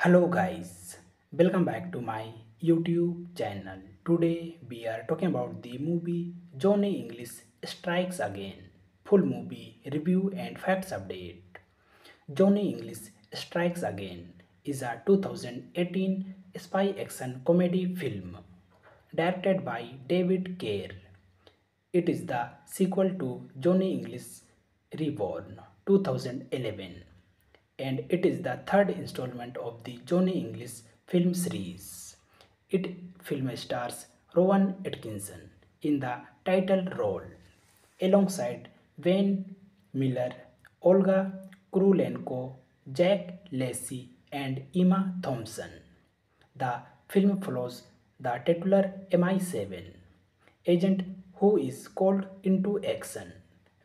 Hello guys, welcome back to my YouTube channel. Today we are talking about the movie Johnny English Strikes Again. Full movie review and facts update. Johnny English Strikes Again is a 2018 spy action comedy film directed by David Kerr. It is the sequel to Johnny English Reborn 2011 and it is the third installment of the Johnny English film series. It film stars Rowan Atkinson in the title role alongside Wayne Miller, Olga Kurylenko, Jack Lacey and Emma Thompson. The film follows the titular MI7 agent who is called into action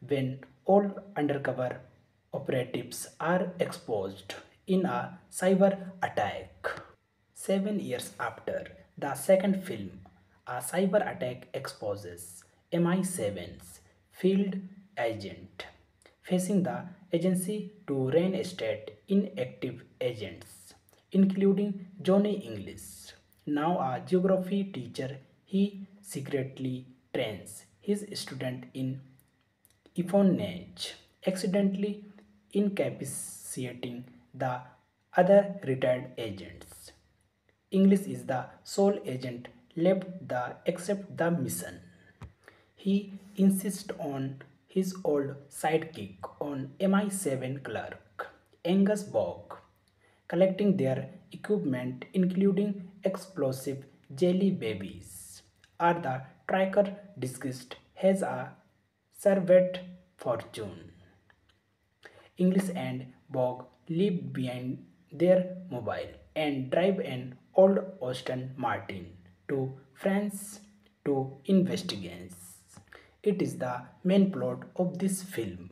when all undercover operatives are exposed in a cyber attack. 7 years after the second film, a cyber attack exposes MI7's field agent, facing the agency to reinstate inactive agents, including Johnny English. Now a geography teacher, he secretly trains his student in espionage, accidentally incapacitating the other retired agents. English is the sole agent left the accept the mission. He insists on his old sidekick on MI7 clerk, Angus Bogg, collecting their equipment including explosive jelly babies. Are the tracker disguised has a served fortune. English and Bogg leave behind their mobile and drive an old Aston Martin to France to investigate. It is the main plot of this film.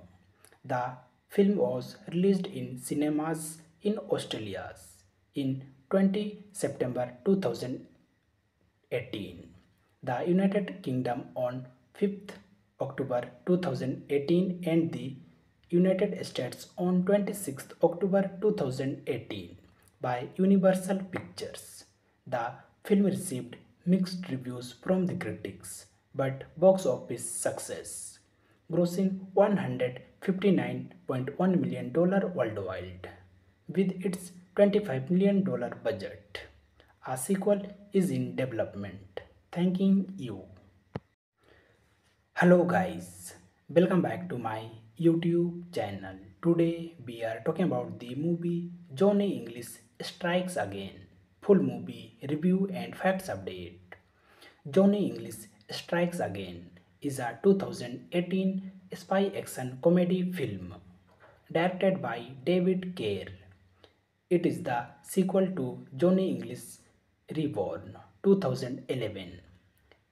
The film was released in cinemas in Australia in 20 September 2018, the United Kingdom on 5th October 2018 and the United States on 26th October 2018 by Universal Pictures. The film received mixed reviews from the critics but box office success, grossing $159.1 million worldwide with its $25 million budget. A sequel is in development. Thanking you. Hello guys, welcome back to my YouTube channel. Today we are talking about the movie Johnny English Strikes Again. Full movie review and facts update. Johnny English Strikes Again is a 2018 spy action comedy film directed by David Kerr. It is the sequel to Johnny English Reborn 2011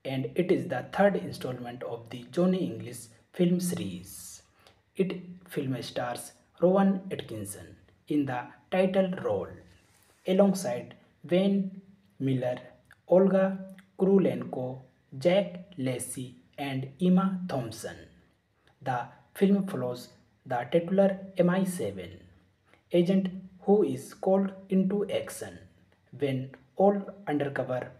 and it is the third installment of the Johnny English film series. It film stars Rowan Atkinson in the title role alongside Wayne Miller, Olga Kurylenko, Jack Lacey and Emma Thompson. The film follows the titular MI7 agent who is called into action when all undercover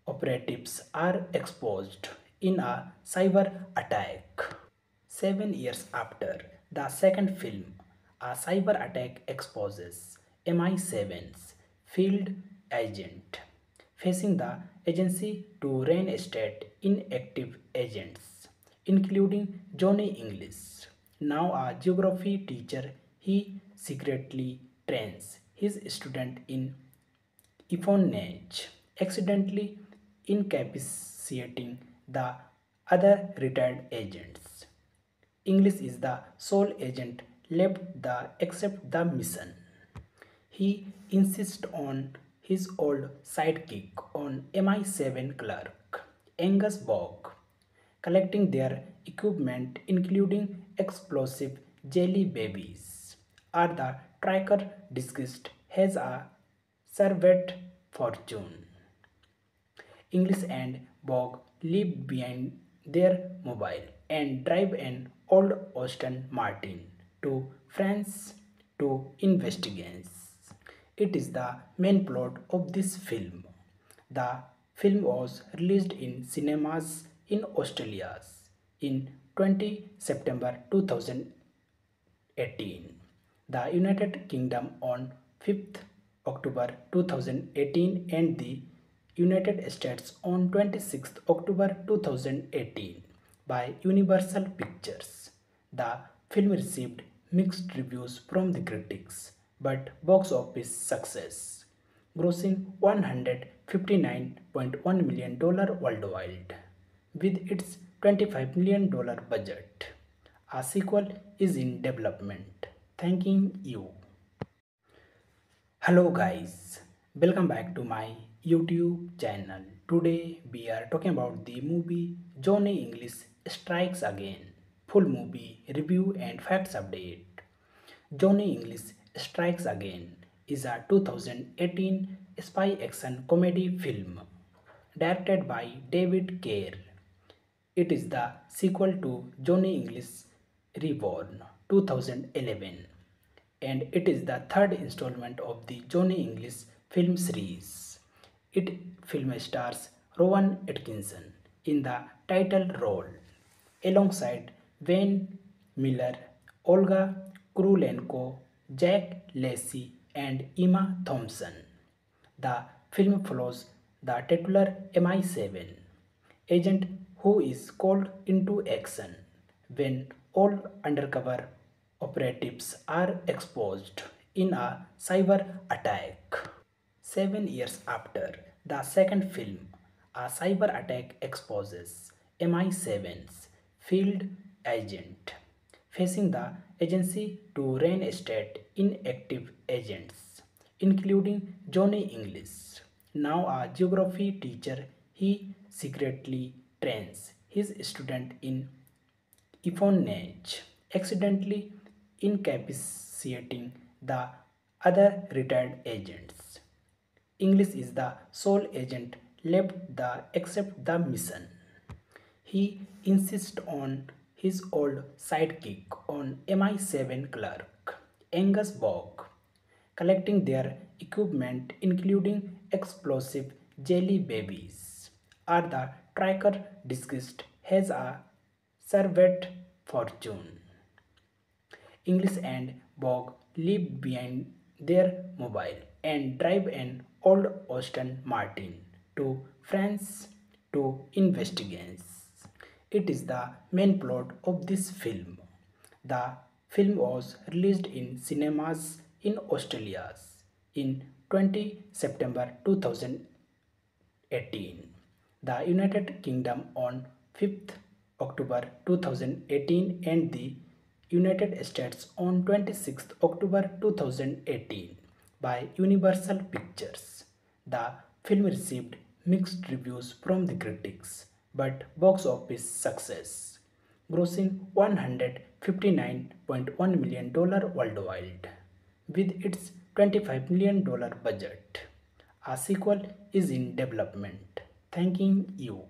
operatives are exposed in a cyber attack. 7 years after the second film, a cyber attack exposes MI7's field agent, facing the agency to reinstate inactive agents, including Johnny English. Now a geography teacher, he secretly trains his student in espionage, accidentally incapacitating the other retired agents. English is the sole agent left the accept the mission. He insists on his old sidekick on MI7 clerk, Angus Bogg, collecting their equipment including explosive jelly babies. Are the tracker disguised has a served fortune. English and Bogg leave behind their mobile and drive an old Aston Martin to France to investigate. It is the main plot of this film. The film was released in cinemas in Australia in 20 September 2018, the United Kingdom on 5th October 2018, and the United States on 26th October 2018 by Universal Pictures. The film received mixed reviews from the critics but box office success, grossing $159.1 million worldwide with its $25 million budget. A sequel is in development. Thanking you. Hello guys, welcome back to my YouTube channel. Today we are talking about the movie Johnny English Strikes Again. Full movie review and facts update. Johnny English Strikes Again is a 2018 spy action comedy film directed by David Kerr. It is the sequel to Johnny English Reborn 2011, and it is the third installment of the Johnny English film series. It film stars Rowan Atkinson in the title role alongside Wayne Miller, Olga Kurylenko, Jack Lacey, and Emma Thompson. The film follows the titular MI7 agent who is called into action when all undercover operatives are exposed in a cyber attack. 7 years after the second film, a cyber attack exposes MI7's field agent, facing the agency to reinstate inactive agents, including Johnny English. Now a geography teacher, he secretly trains his student in espionage, accidentally incapacitating the other retired agents. English is the sole agent left the accept the mission. He insists on his old sidekick on MI7 clerk, Angus Bogg, collecting their equipment including explosive jelly babies. Are the tracker disguised has a served fortune. English and Bogg leave behind their mobile and drive an old Aston Martin to France to investigate. It is the main plot of this film. The film was released in cinemas in Australia in 20 September 2018, the United Kingdom on 5th October 2018, and the United States on 26th October 2018 by Universal Pictures. The film received mixed reviews from the critics but box office success, grossing $159.1 million worldwide with its $25 million budget. A sequel is in development. Thanking you.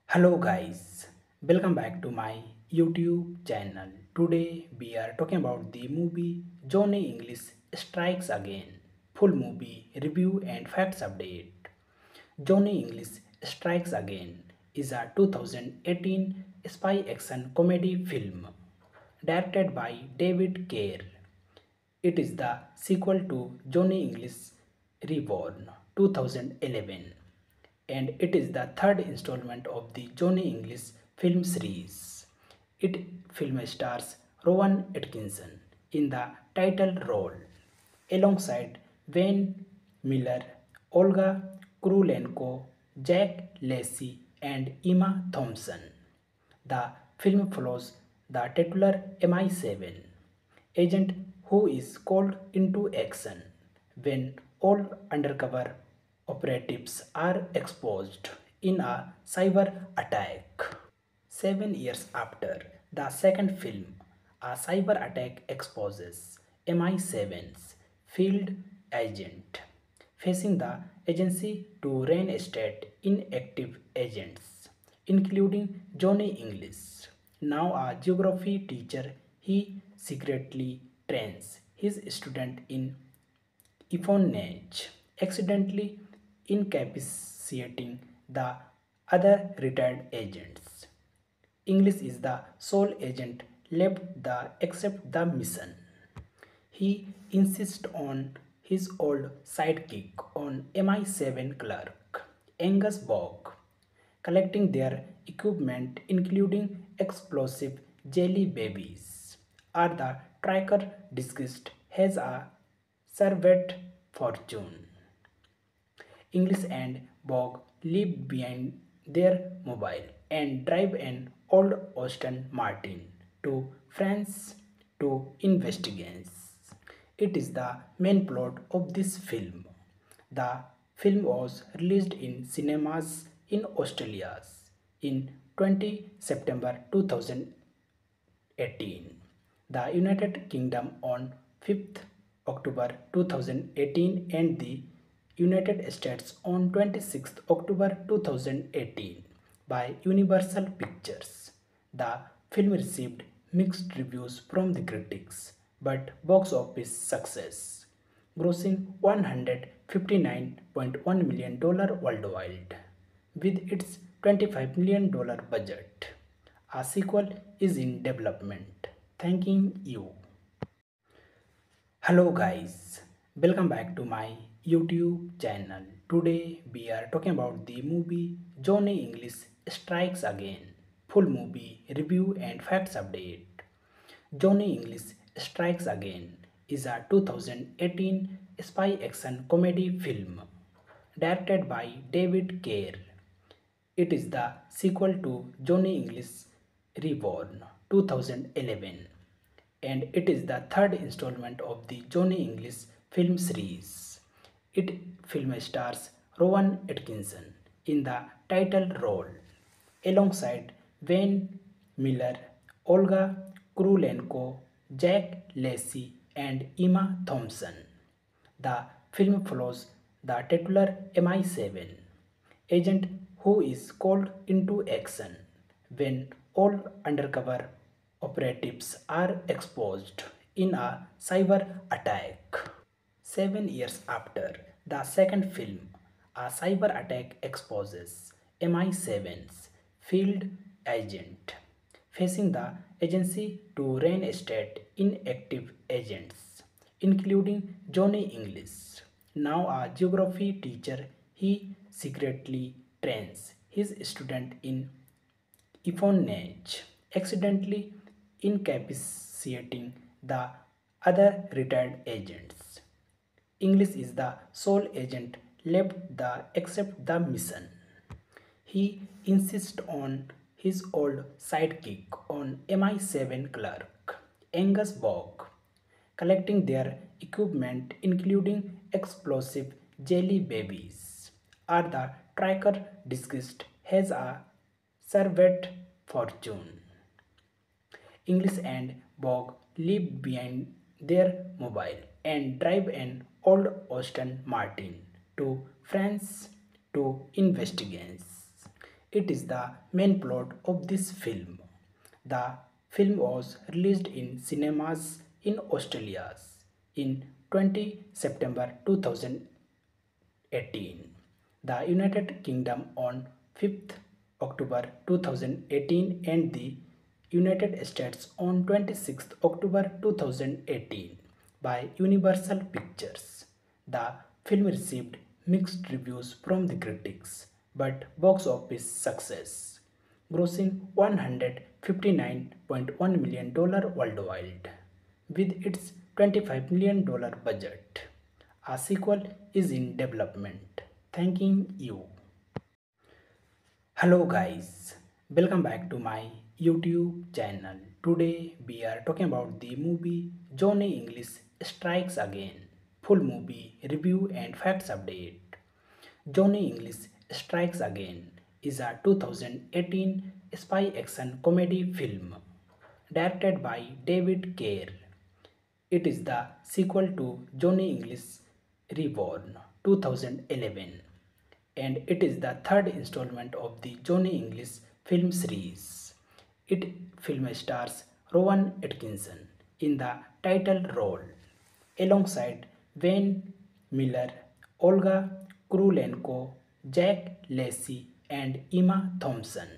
Hello guys, welcome back to my YouTube channel. Today we are talking about the movie Johnny English Strikes Again. Full movie review and facts update. Johnny English Strikes Again is a 2018 spy action comedy film directed by David Kerr. It is the sequel to Johnny English Reborn 2011, and it is the third installment of the Johnny English film series. It film stars Rowan Atkinson in the title role alongside Wayne Miller, Olga Kurylenko, Jack Lacey, and Emma Thompson. The film follows the titular MI7 agent who is called into action when all undercover operatives are exposed in a cyber attack. 7 years after the second film, a cyber attack exposes MI7's field agent, facing the agency to reinstate inactive agents, including Johnny English. Now a geography teacher, he secretly trains his student in espionage, accidentally incapacitating the other retired agents. English is the sole agent left the accept the mission. He insists on his old sidekick on MI7 clerk, Angus Bogg, collecting their equipment including explosive jelly babies. Are the tracker disguised has a servant fortune. English and Bogg leave behind their mobile and drive an old Aston Martin to France to investigate. It is the main plot of this film. The film was released in cinemas in Australia in 20 September 2018, the United Kingdom on 5th October 2018 and the United States on 26th October 2018 by Universal Pictures. The film received mixed reviews from the critics but box office success, grossing $159.1 million worldwide with its $25 million budget. A sequel is in development. Thanking you. Hello guys, welcome back to my YouTube channel. Today we are talking about the movie Johnny English Strikes Again. Full movie review and facts update. Johnny English Strikes Again is a 2018 spy action comedy film directed by David Kerr. It is the sequel to Johnny English Reborn 2011 and it is the third installment of the Johnny English film series. It film stars Rowan Atkinson in the title role alongside Wayne Miller, Olga Kurylenko, Jack Lacey and Emma Thompson. The film follows the titular MI7 agent who is called into action when all undercover operatives are exposed in a cyber attack. 7 years after the second film, a cyber attack exposes MI7's field agent, facing the agency to reinstate inactive agents, including Johnny English. Now a geography teacher, he secretly trains his student in espionage, accidentally incapacitating the other retired agents. English is the sole agent left the accept the mission. He insists on his old sidekick on MI7 clerk, Angus Bogg, collecting their equipment including explosive jelly babies. Are the tracker disguised has a servant fortune. English and Bogg leave behind their mobile and drive an old Aston Martin to France to investigate. It is the main plot of this film. The film was released in cinemas in Australia in 20 September 2018, the United Kingdom on 5th October 2018 and the United States on 26th October 2018 by Universal Pictures. The film received mixed reviews from the critics but box office success, grossing $159.1 million worldwide with its $25 million budget. A sequel is in development. Thanking you. Hello guys, welcome back to my YouTube channel. Today we are talking about the movie Johnny English Strikes Again. Full movie review and facts update. Johnny English Strikes Again is a 2018 spy action comedy film directed by David Kerr. It is the sequel to Johnny English Reborn 2011 and it is the third installment of the Johnny English film series. It film stars Rowan Atkinson in the title role alongside Wayne Miller, Olga Kurylenko, Jack Lacey, and Emma Thompson.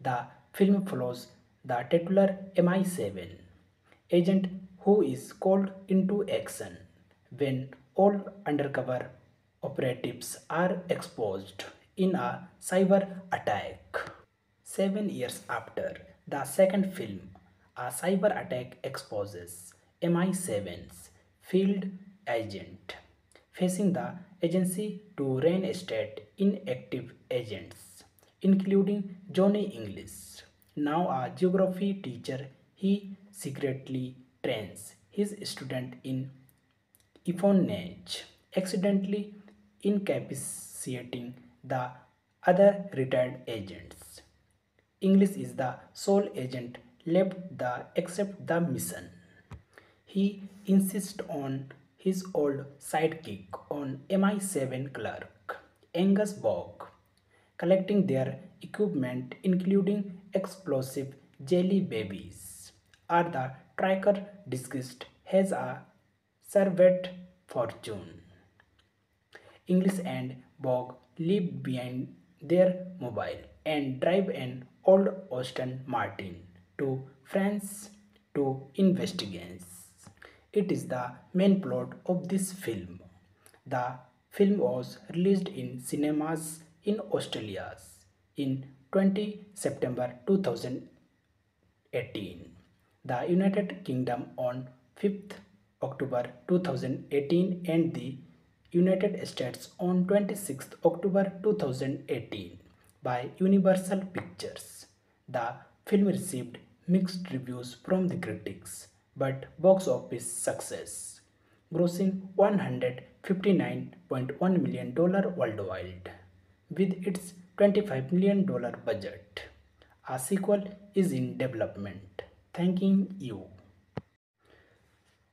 The film follows the titular MI7 agent who is called into action when all undercover operatives are exposed in a cyber attack. 7 years after the second film, a cyber attack exposes MI7's field agent, facing the agency to reinstate inactive agents, including Johnny English. Now a geography teacher, he secretly trains his student in espionage, accidentally incapacitating the other retired agents. English is the sole agent left the accept the mission. He insists on his old sidekick on MI7 clerk, Angus Bogg, collecting their equipment including explosive jelly babies. Are the tracker disguised as a servant fortune? English and Bogg leave behind their mobile and drive an old Aston Martin to France to investigate. It is the main plot of this film. The film was released in cinemas in Australia in 20 September 2018, the United Kingdom on 5th October 2018, and the United States on 26th October 2018 by Universal Pictures. The film received mixed reviews from the critics but box office success, grossing $159.1 million worldwide with its $25 million budget. A sequel is in development. Thanking you.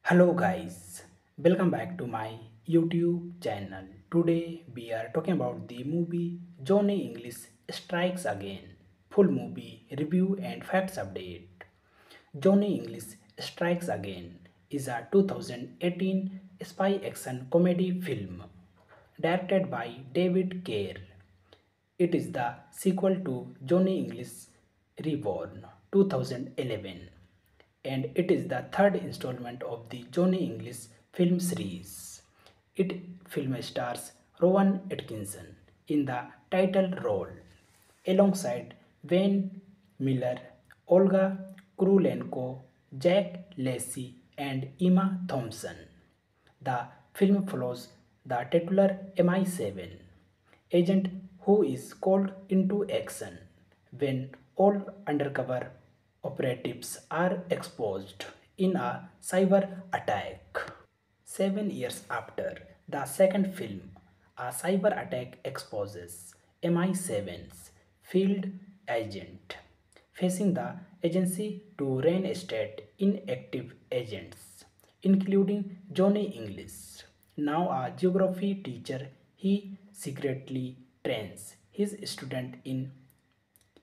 Hello guys, welcome back to my YouTube channel. Today we are talking about the movie Johnny English Strikes Again. Full movie review and facts update. Johnny English Strikes Again is a 2018 spy action comedy film directed by David Kerr. It is the sequel to Johnny English Reborn 2011, and it is the third installment of the Johnny English film series. It film stars Rowan Atkinson in the title role alongside Wayne Miller, Olga Kurylenko, Jack Lacey, and Emma Thompson. The film follows the titular MI7 agent who is called into action when all undercover operatives are exposed in a cyber attack. 7 years after the second film, a cyber attack exposes MI7's field agent, facing the agency to reinstate inactive agents, including Johnny English. Now a geography teacher, he secretly trains his student in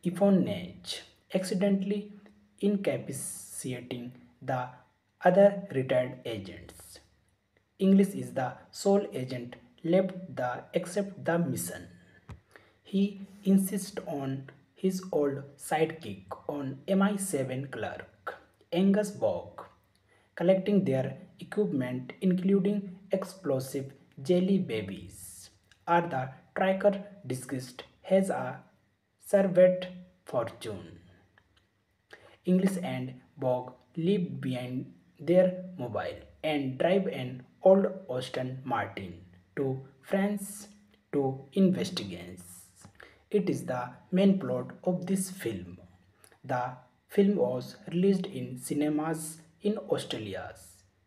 espionage, accidentally incapacitating the other retired agents. English is the sole agent left the accept the mission. He insists on his old sidekick on MI7 clerk, Angus Bogg, collecting their equipment including explosive jelly babies. Are the tracker disguised as a servant fortune? English and Bogg leave behind their mobile and drive an old Aston Martin to France to investigate. It is the main plot of this film. The film was released in cinemas in Australia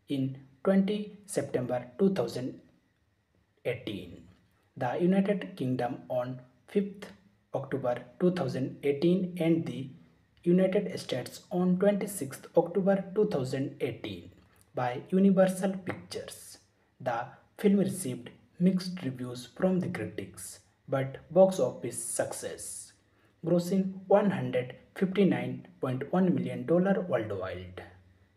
in 20 September 2018, the United Kingdom on 5th October 2018, and the United States on 26th October 2018 by Universal Pictures. The film received mixed reviews from the critics but box office success, grossing $159.1 million worldwide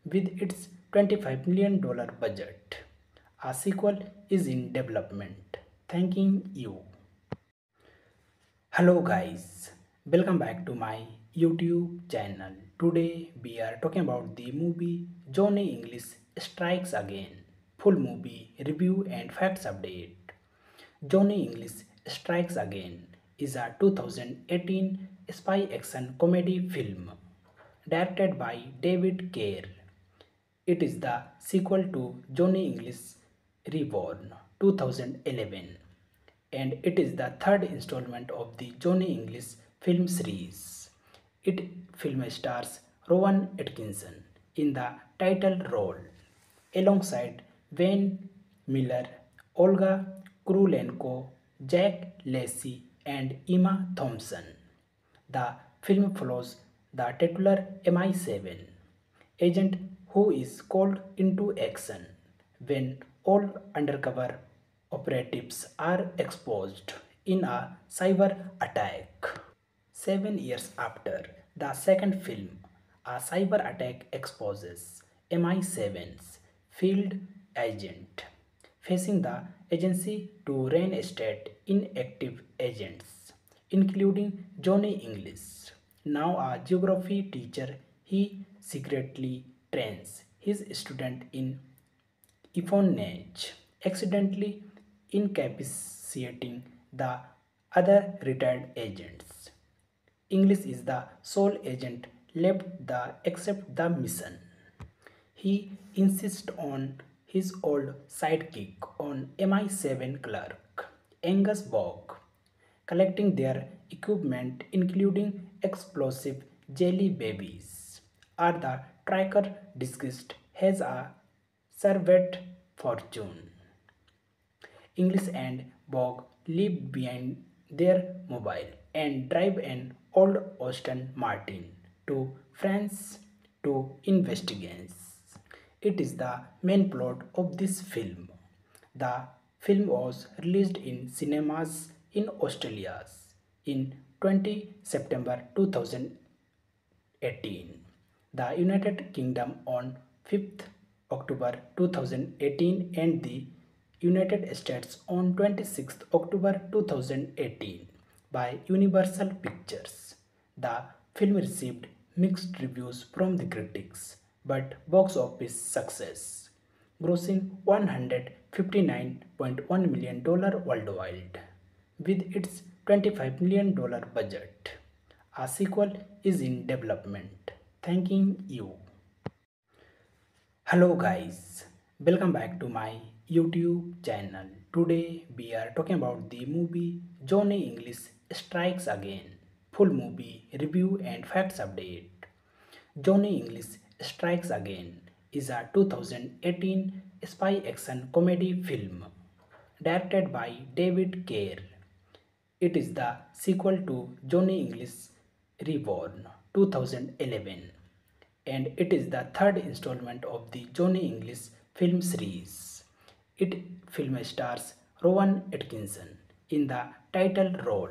with its $25 million budget. A sequel is in development. Thanking you. Hello guys, welcome back to my YouTube channel. Today we are talking about the movie Johnny English Strikes Again. Full movie review and facts update. Johnny English Strikes Again is a 2018 spy action comedy film directed by David Kerr. It is the sequel to Johnny English Reborn 2011 and it is the third installment of the Johnny English film series. It film stars Rowan Atkinson in the title role alongside Wayne Miller, Olga Kurylenko, Jack Lacey and Emma Thompson. The film follows the titular MI7 agent who is called into action when all undercover operatives are exposed in a cyber attack. 7 years after the second film, a cyber attack exposes MI7's field agent, facing the agency to reinstate inactive agents, including Johnny English. Now a geography teacher, he secretly trains his student in espionage, accidentally incapacitating the other retired agents. English is the sole agent left the accept the mission. He insists on his old sidekick on MI7 clerk, Angus Bogg, collecting their equipment including explosive jelly babies. Are the tracker disguised as a servant fortune? English and Bogg leave behind their mobile and drive an old Aston Martin to France to investigate. It is the main plot of this film. The film was released in cinemas in Australia in 20 September 2018, the United Kingdom on 5th October 2018 and the United States on 26th October 2018 by Universal Pictures. The film received mixed reviews from the critics but box office success, grossing $159.1 million worldwide with its $25 million budget. A sequel is in development. Thanking you. Hello guys, welcome back to my YouTube channel. Today we are talking about the movie Johnny English Strikes Again. Full movie review and facts update. Johnny English Strikes Again is a 2018 spy action comedy film directed by David Kerr. It is the sequel to Johnny English Reborn 2011 and it is the third installment of the Johnny English film series. It film stars Rowan Atkinson in the title role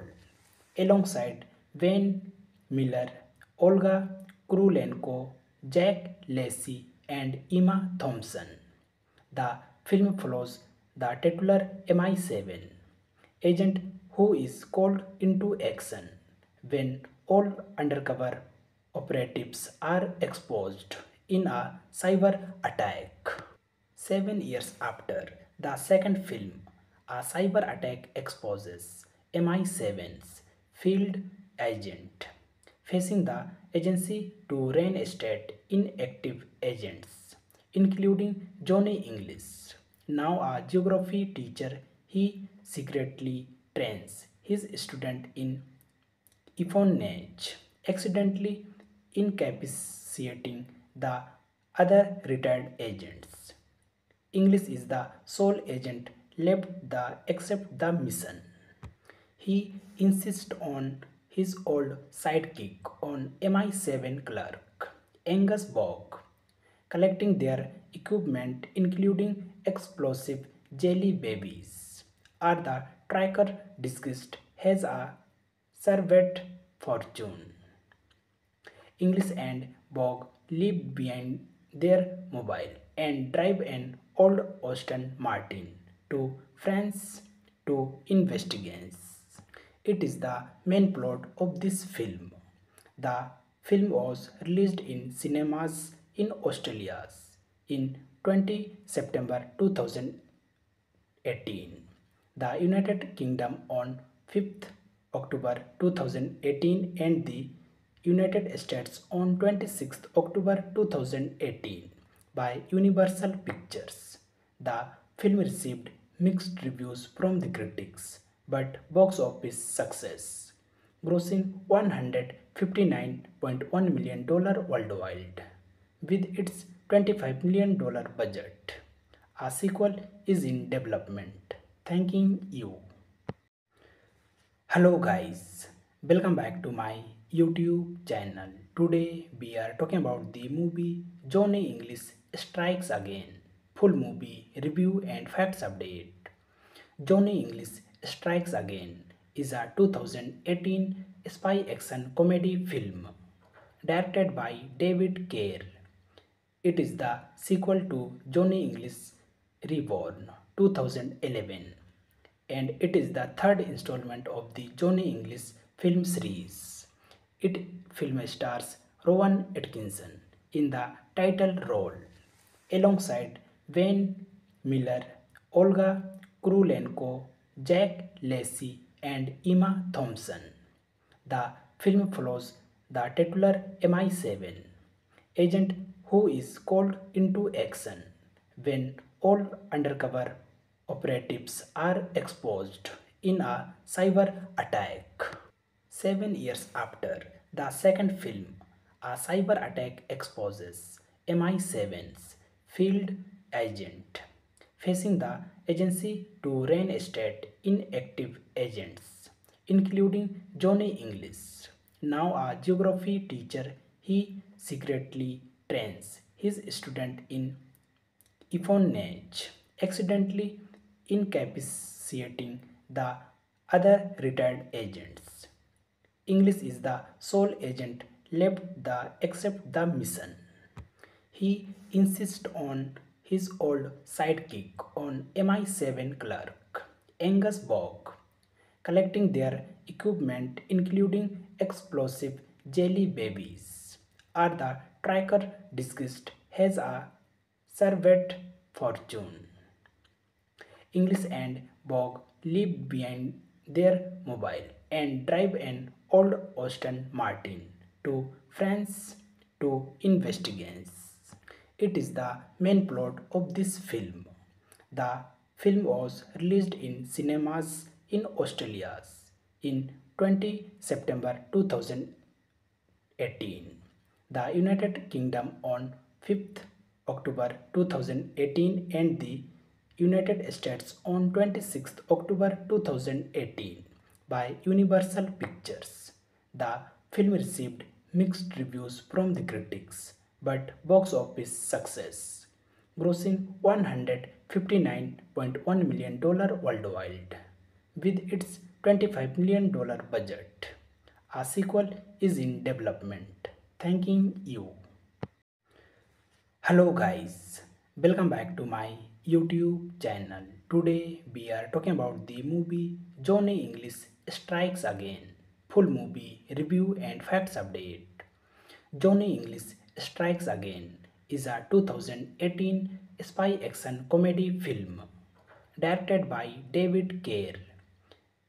alongside Wayne Miller, Olga Kurylenko, Jack Lacey and Emma Thompson. The film follows the titular MI7 agent who is called into action when all undercover operatives are exposed in a cyber attack. 7 years after the second film, a cyber attack exposes MI7's field agent, facing the agency to reinstate inactive agents, including Johnny English. Now a geography teacher, he secretly trains his student in espionage, accidentally incapacitating the other retired agents. English is the sole agent left the accept the mission. He insists on his old sidekick on MI7 clerk, Angus Bogg, collecting their equipment including explosive jelly babies. Are the tracker disguised as a servant fortune? English and Bogg leave behind their mobile and drive an old Aston Martin to France to investigate. It is the main plot of this film. The film was released in cinemas in Australia in 20 September 2018, the United Kingdom on 5th October 2018 and the United States on 26th October 2018 by Universal Pictures. The film received mixed reviews from the critics but box office success, grossing $159.1 million worldwide with its $25 million budget. A sequel is in development. Thanking you. Hello guys, welcome back to my YouTube channel. Today we are talking about the movie Johnny English Strikes Again. Full movie review and facts update. Johnny English Strikes Again is a 2018 spy action comedy film directed by David Kerr. It is the sequel to Johnny English Reborn 2011 and it is the third installment of the Johnny English film series. It film stars Rowan Atkinson in the title role alongside Wayne Miller, Olga Kurylenko, Jack Lacey and Emma Thompson. The film follows the titular MI7 agent who is called into action when all undercover operatives are exposed in a cyber attack. 7 years after the second film, a cyber attack exposes MI7's field agent, facing the agency to reinstate inactive agents, including Johnny English. Now a geography teacher, he secretly trains his student in espionage, accidentally incapacitating the other retired agents. English is the sole agent left the accept the mission. He insists on his old sidekick on MI7 clerk, Angus Bogg, collecting their equipment including explosive jelly babies. Are the tracker disguised has a servant fortune. English and Bogg leave behind their mobile and drive an old Aston Martin to France to investigate. It is the main plot of this film. The film was released in cinemas in Australia in 20 September 2018, the United Kingdom on 5th October 2018 and the United States on 26th October 2018 by Universal Pictures. The film received mixed reviews from the critics but box office success, grossing $159.1 million worldwide with its $25 million budget. A sequel is in development. Thanking you. Hello guys, welcome back to my YouTube channel. Today we are talking about the movie Johnny English Strikes Again. Full movie review and facts update. Johnny English Strikes Again is a 2018 spy action comedy film directed by David Kerr.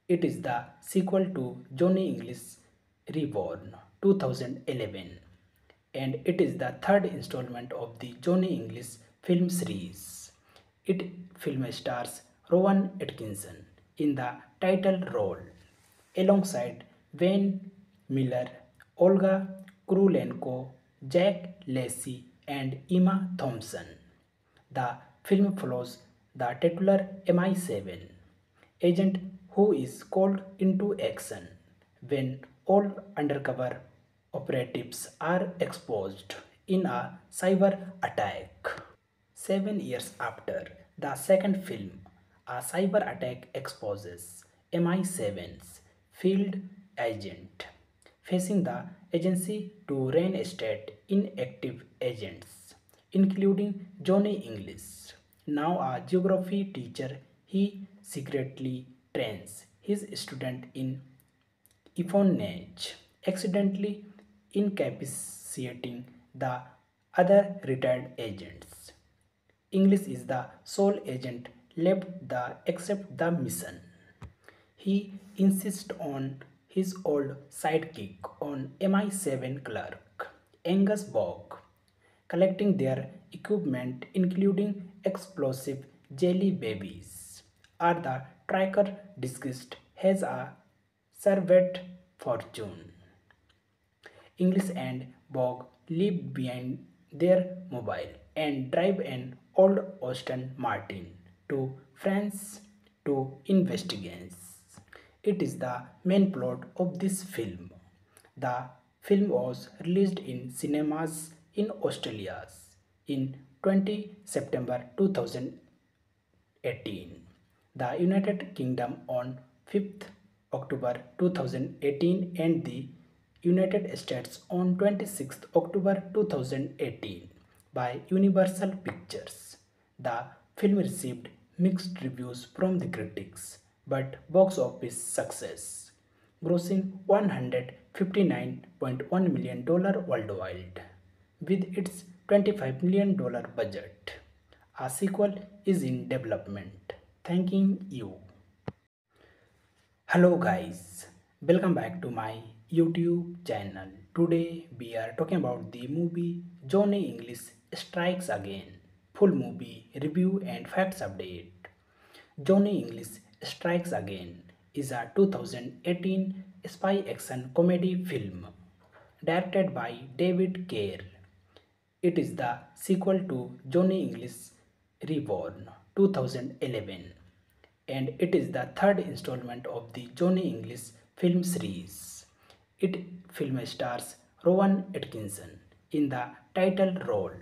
It is the sequel to Johnny English Reborn 2011 and it is the third installment of the Johnny English film series. It film stars Rowan Atkinson in the title role alongside Wayne Miller, Olga Kurylenko, Jack Lacey and Emma Thompson. The film follows the titular MI7 agent who is called into action when all undercover operatives are exposed in a cyber attack. 7 years after the second film, a cyber attack exposes MI7's field agent, facing the agency to reinstate inactive agents, including Johnny English. Now a geography teacher, he secretly trains his student in espionage, accidentally incapacitating the other retired agents. English is the sole agent left the accept the mission. He insists on his old sidekick on MI7 clerk, Angus Bog, collecting their equipment including explosive jelly babies. Are the tracker discussed has a served fortune. English and Bog leave behind their mobile and drive an old Aston Martin to France to investigate. It is the main plot of this film. The film was released in cinemas in Australia in 20 September 2018, the United Kingdom on 5th October 2018 and the United States on 26th October 2018 by Universal Pictures. The film received mixed reviews from the critics but box office success, grossing $159.1 million worldwide with its $25 million budget. A sequel is in development. Thanking you. Hello guys, welcome back to my YouTube channel. Today we are talking about the movie Johnny English Strikes Again. Full movie review and facts update. Johnny English Strikes Again is a 2018 spy action comedy film directed by David Kerr. It is the sequel to Johnny English Reborn 2011 and it is the third installment of the Johnny English film series. It film stars Rowan Atkinson in the title role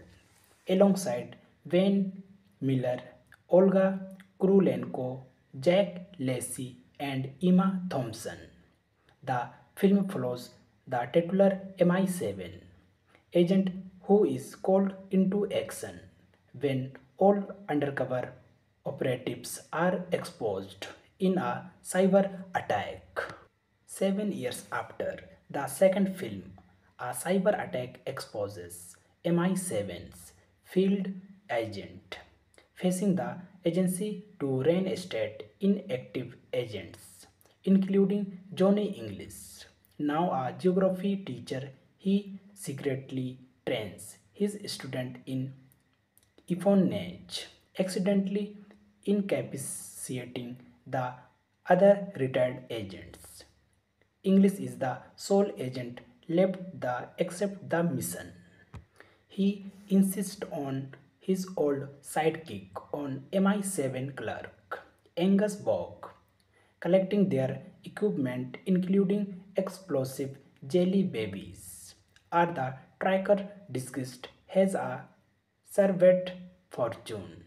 alongside Wayne Miller, Olga Kurylenko, Jack Lacey and Emma Thompson. The film follows the titular MI7 agent who is called into action when all undercover operatives are exposed in a cyber attack. 7 years after the second film, a cyber attack exposes MI7's field agent, facing the agency to reinstate inactive agents, including Johnny English. Now a geography teacher, he secretly trains his student in espionage, accidentally incapacitating the other retired agents. English is the sole agent left the accept the mission. He insists on his old sidekick on MI7 clerk, Angus Bog, collecting their equipment including explosive jelly babies. Are the tracker discussed has a served fortune.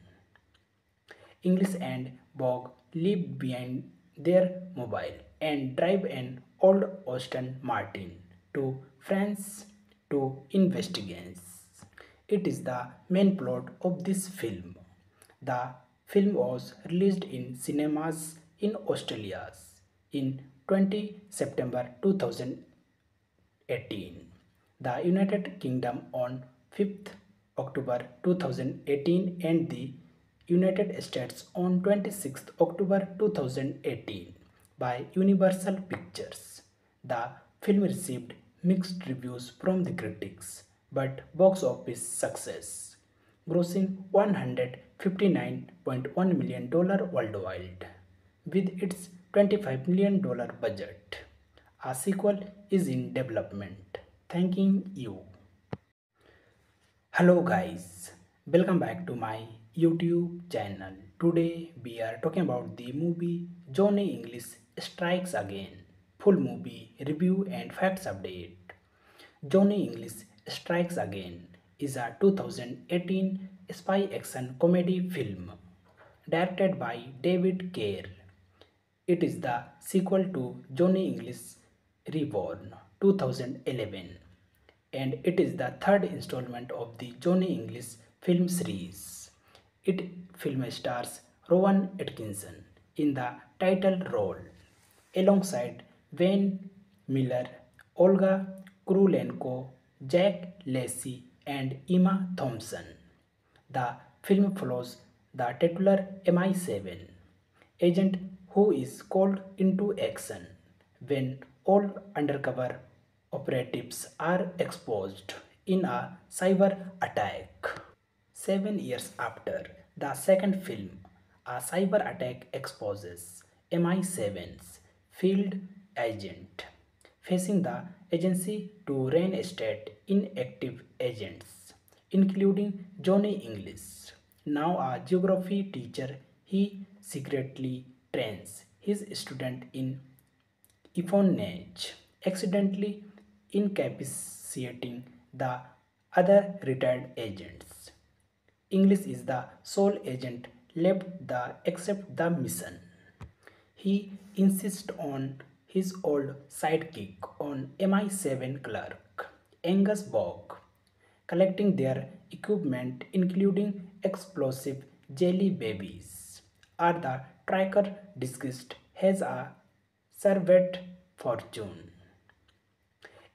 English and Bog leave behind their mobile and drive an old Aston Martin to France to investigate. It is the main plot of this film. The film was released in cinemas in Australia in 20 September 2018, the United Kingdom on 5th October 2018 and the United States on 26th October 2018 by Universal Pictures. The film received mixed reviews from the critics but box office success, grossing $159.1 million worldwide with its $25 million budget. A sequel is in development. Thanking you. Hello guys, welcome back to my YouTube channel. Today we are talking about the movie Johnny English Strikes Again. Full movie review and facts update. Johnny English Strikes Again is a 2018 spy action comedy film directed by David Kerr. It is the sequel to Johnny English Reborn 2011 and it is the third installment of the Johnny English film series. It film stars Rowan Atkinson in the title role, alongside Wayne Miller, Olga Kurylenko, Jack Lacey, and Emma Thompson. The film follows the titular MI7 agent who is called into action when all undercover operatives are exposed in a cyber attack. 7 years after the second film, a cyber attack exposes MI7's field agent, facing the agency to reinstate inactive agents, including Johnny English. Now a geography teacher, he secretly trains his student in espionage, accidentally incapacitating the other retired agents. English is the sole agent left the accept the mission. He insists on his old sidekick on MI7 clerk, Angus Bog, collecting their equipment including explosive jelly babies. Are the tracker disguised as a servant fortune?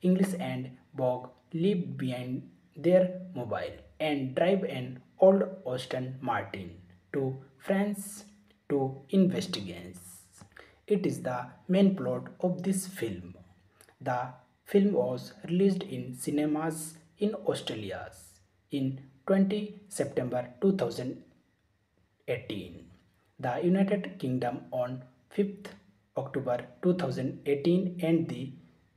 English and Bog leave behind their mobile and drive an old Aston Martin to France to investigate. It is the main plot of this film. The film was released in cinemas in Australia in 20 September 2018, the United Kingdom on 5th October 2018, and the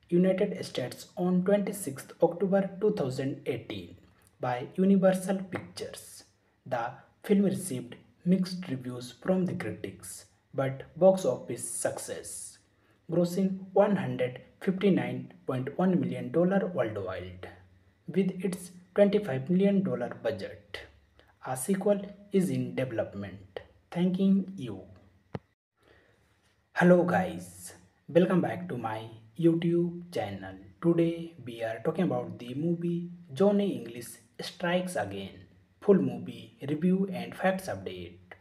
United States on 26th October 2018 by Universal Pictures. The film received mixed reviews from the critics but box office success, grossing $159.1 million worldwide with its $25 million budget. A sequel is in development. Thanking you. Hello guys, welcome back to my YouTube channel. Today we are talking about the movie Johnny English Strikes Again. Full movie review and facts update.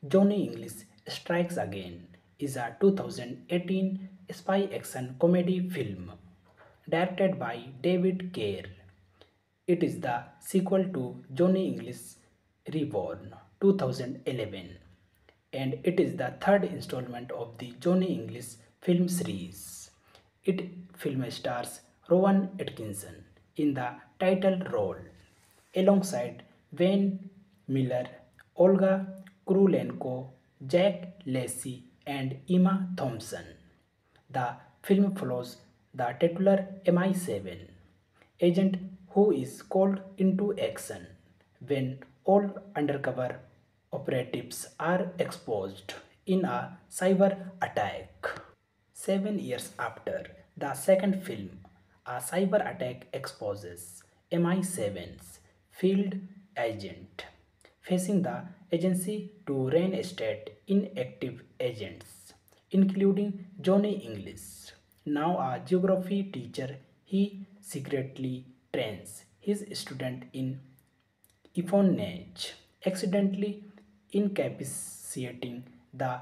Johnny English Strikes Again is a 2018 spy action comedy film directed by David Kerr. It is the sequel to Johnny English Reborn 2011, and it is the third installment of the Johnny English film series. It film stars Rowan Atkinson in the title role, alongside Wayne Miller, Olga Kurylenko, Jack Lacey, and Emma Thompson. The film follows the titular MI7 agent who is called into action when all undercover operatives are exposed in a cyber attack. 7 years after the second film, a cyber attack exposes MI7's field agent, facing the agency to reinstate inactive agents, including Johnny English. Now a geography teacher, he secretly trains his student in espionage, accidentally incapacitating the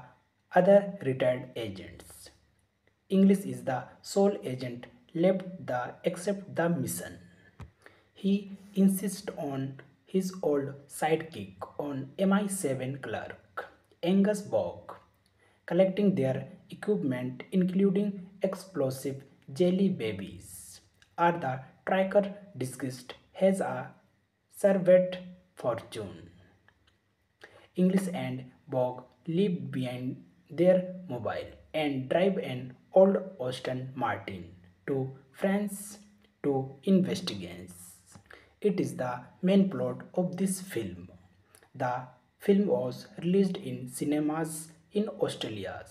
other retired agents. English is the sole agent left the accept the mission. He insists on his old sidekick on MI7 clerk, Angus Bog, collecting their equipment including explosive jelly babies. Are the tracker disguised as a servant fortune? English and Bog leave behind their mobile and drive an old Aston Martin to France to investigate. It is the main plot of this film. The film was released in cinemas in Australia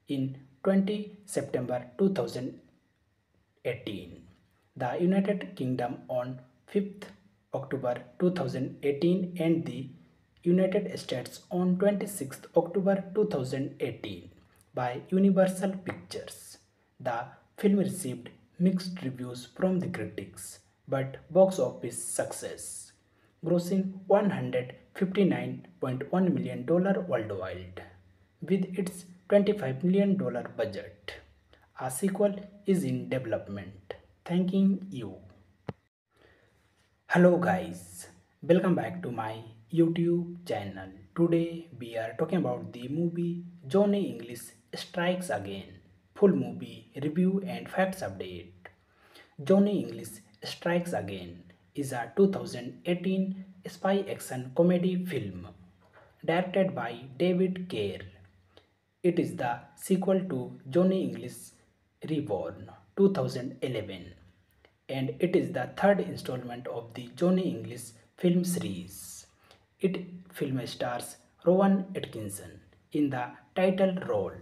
in 20 September 2018, the United Kingdom on 5th October 2018, and the United States on 26th October 2018 by Universal Pictures. The film received mixed reviews from the critics but box office success, grossing $159.1 million worldwide. With its $25 million budget, a sequel is in development. Thanking you. Hello guys, welcome back to my YouTube channel. Today we are talking about the movie Johnny English Strikes Again. Full movie review and facts update. Johnny English Strikes Again is a 2018 spy action comedy film directed by David Kerr. It is the sequel to Johnny English Reborn 2011, and it is the third installment of the Johnny English film series. It film stars Rowan Atkinson in the title role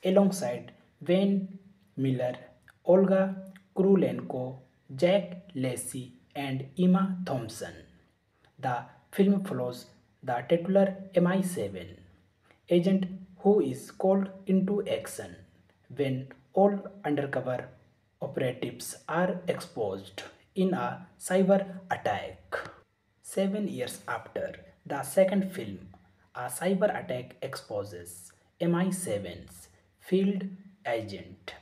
alongside Wayne Miller, Olga Kurylenko, Jack Lacey, and Emma Thompson. The film follows the titular MI7 agent who is called into action when all undercover operatives are exposed in a cyber attack. 7 years after the second film, a cyber attack exposes MI7's field agent,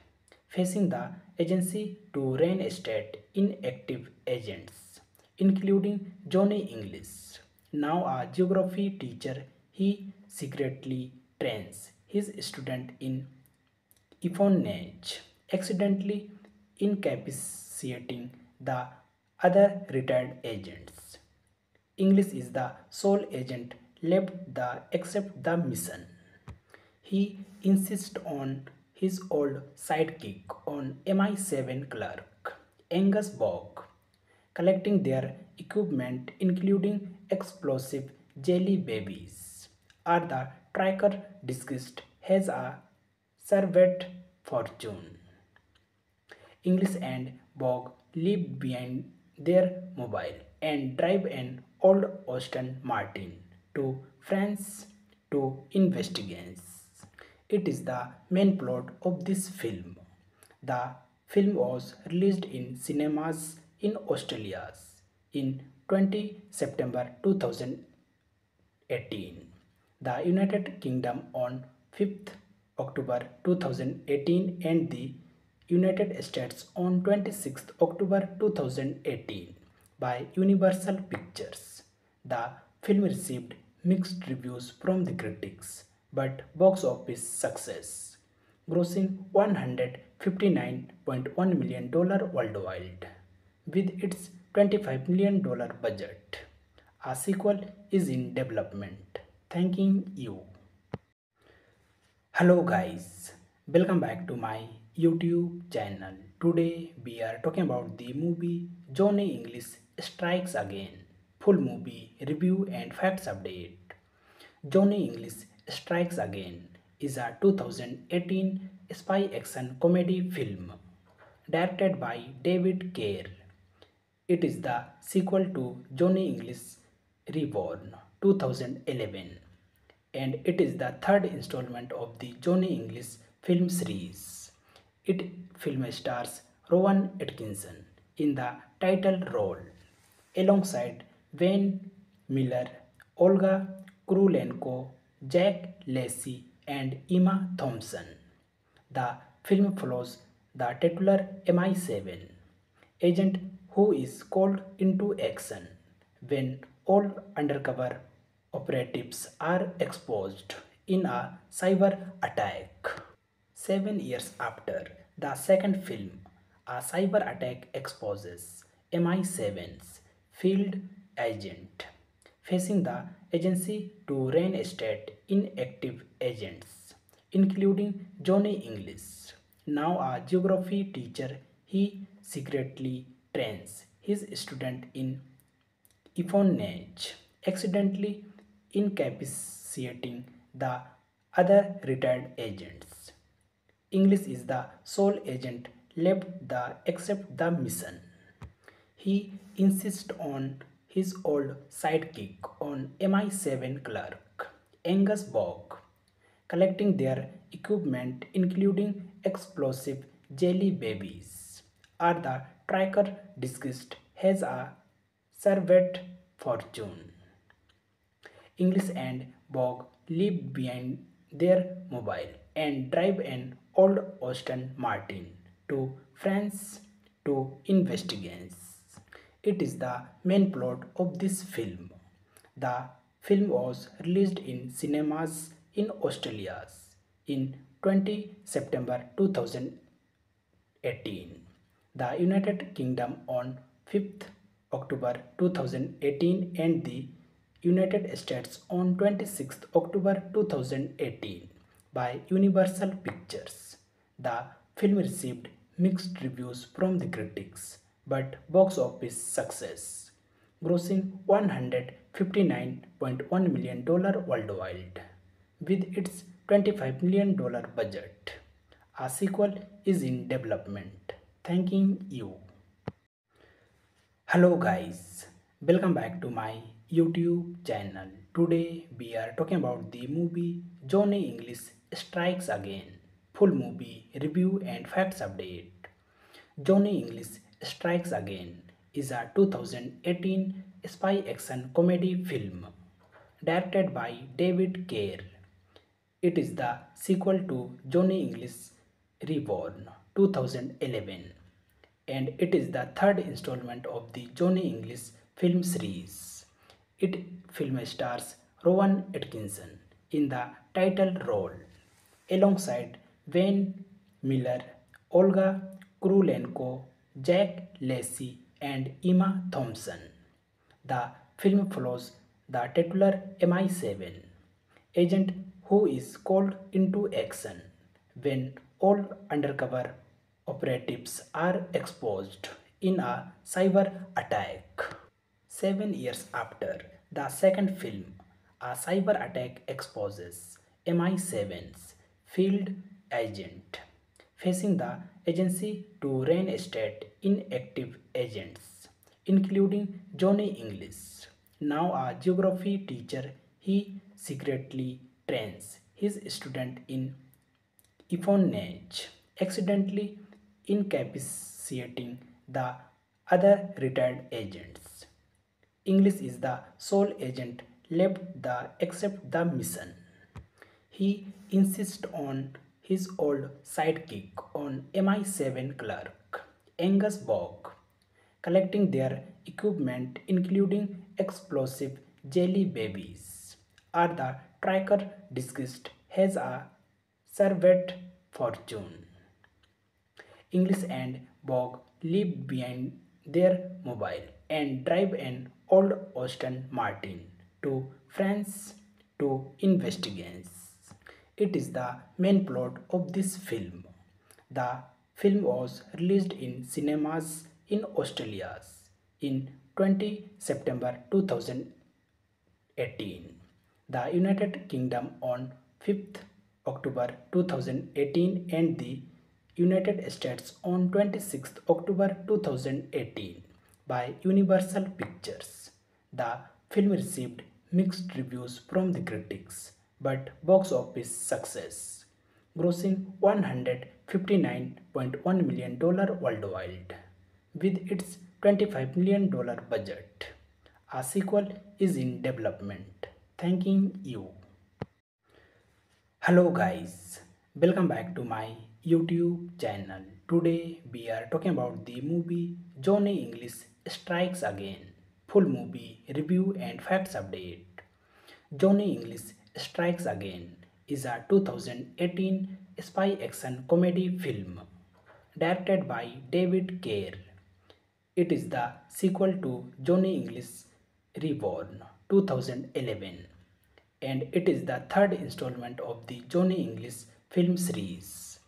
facing the agency to reinstate inactive agents, including Johnny English. Now a geography teacher, he secretly trains his student in espionage, accidentally incapacitating the other retired agents. English is the sole agent left the accept the mission. He insists on his old sidekick on MI7 clerk, Angus Bog, collecting their equipment including explosive jelly babies. Are the tracker disguised has a servant fortune. English and Bog leave behind their mobile and drive an old Aston Martin to France to investigate. It is the main plot of this film. The film was released in cinemas in Australia in 20 September 2018, the United Kingdom on 5th October 2018, and the United States on 26th October 2018 by Universal Pictures. The film received mixed reviews from the critics but box office success, grossing $159.1 million worldwide. With its $25 million budget, a sequel is in development. Thanking you. Hello guys, welcome back to my YouTube channel. Today we are talking about the movie Johnny English Strikes Again. Full movie review and facts update. Johnny English Strikes Again is a 2018 spy action comedy film directed by David Kerr. It is the sequel to Johnny English Reborn 2011, and it is the third installment of the Johnny English film series. It film stars Rowan Atkinson in the title role alongside Wayne Miller, Olga Kurylenko, Jack Lacey, and Emma Thompson. The film follows the titular MI7 agent who is called into action when all undercover operatives are exposed in a cyber attack. 7 years after the second film, a cyber attack exposes MI7's field agent, facing the agency to reinstate inactive agents, including Johnny English. Now a geography teacher, he secretly trains his student in espionage, accidentally incapacitating the other retired agents. English is the sole agent left the accept the mission. He insists on his old sidekick on MI7 clerk, Angus Bog, collecting their equipment including explosive jelly babies. Are the tracker disguised has a servant fortune. English and Bog leave behind their mobile and drive an old Aston Martin to France to investigate. It is the main plot of this film. The film was released in cinemas in Australia in 20 September 2018, the United Kingdom on 5th October 2018 and the United States on 26th October 2018 by Universal Pictures. The film received mixed reviews from the critics but box office success, grossing $159.1 million worldwide with its $25 million budget. A sequel is in development. Thanking you. Hello guys, welcome back to my YouTube channel. Today we are talking about the movie Johnny English Strikes Again. Full movie review and facts update. Johnny English Strikes Again is a 2018 spy action comedy film directed by David Kerr. It is the sequel to Johnny English Reborn 2011 and it is the third installment of the Johnny English film series. It film stars Rowan Atkinson in the title role alongside Wayne Miller, Olga Kurylenko, Jack Lacey and Emma Thompson. The film follows the titular MI7 agent who is called into action when all undercover operatives are exposed in a cyber attack. 7 years after the second film, a cyber attack exposes MI7's field agent, facing the agency to reinstate inactive agents, including Johnny English. Now a geography teacher, he secretly trains his student in espionage, accidentally incapacitating the other retired agents. English is the sole agent left the accept the mission. He insists on his old sidekick on MI7 clerk, Angus Bog, collecting their equipment including explosive jelly babies. Are the tracker disguised as a servant fortune? English and Bog leave behind their mobile and drive an old Aston Martin to France to investigate. It is the main plot of this film. The film was released in cinemas in Australia in 20 September 2018, the United Kingdom on 5th October 2018 and the United States on 26th October 2018 by Universal Pictures. The film received mixed reviews from the critics but box office success, grossing $159.1 million worldwide with its $25 million budget. A sequel is in development. Thanking you. Hello guys, welcome back to my YouTube channel. Today we are talking about the movie Johnny English Strikes Again. Full movie review and facts update. Johnny English Strikes Again is a 2018 spy action comedy film directed by David Kerr. It is the sequel to Johnny English Reborn 2011 and it is the third installment of the Johnny English film series.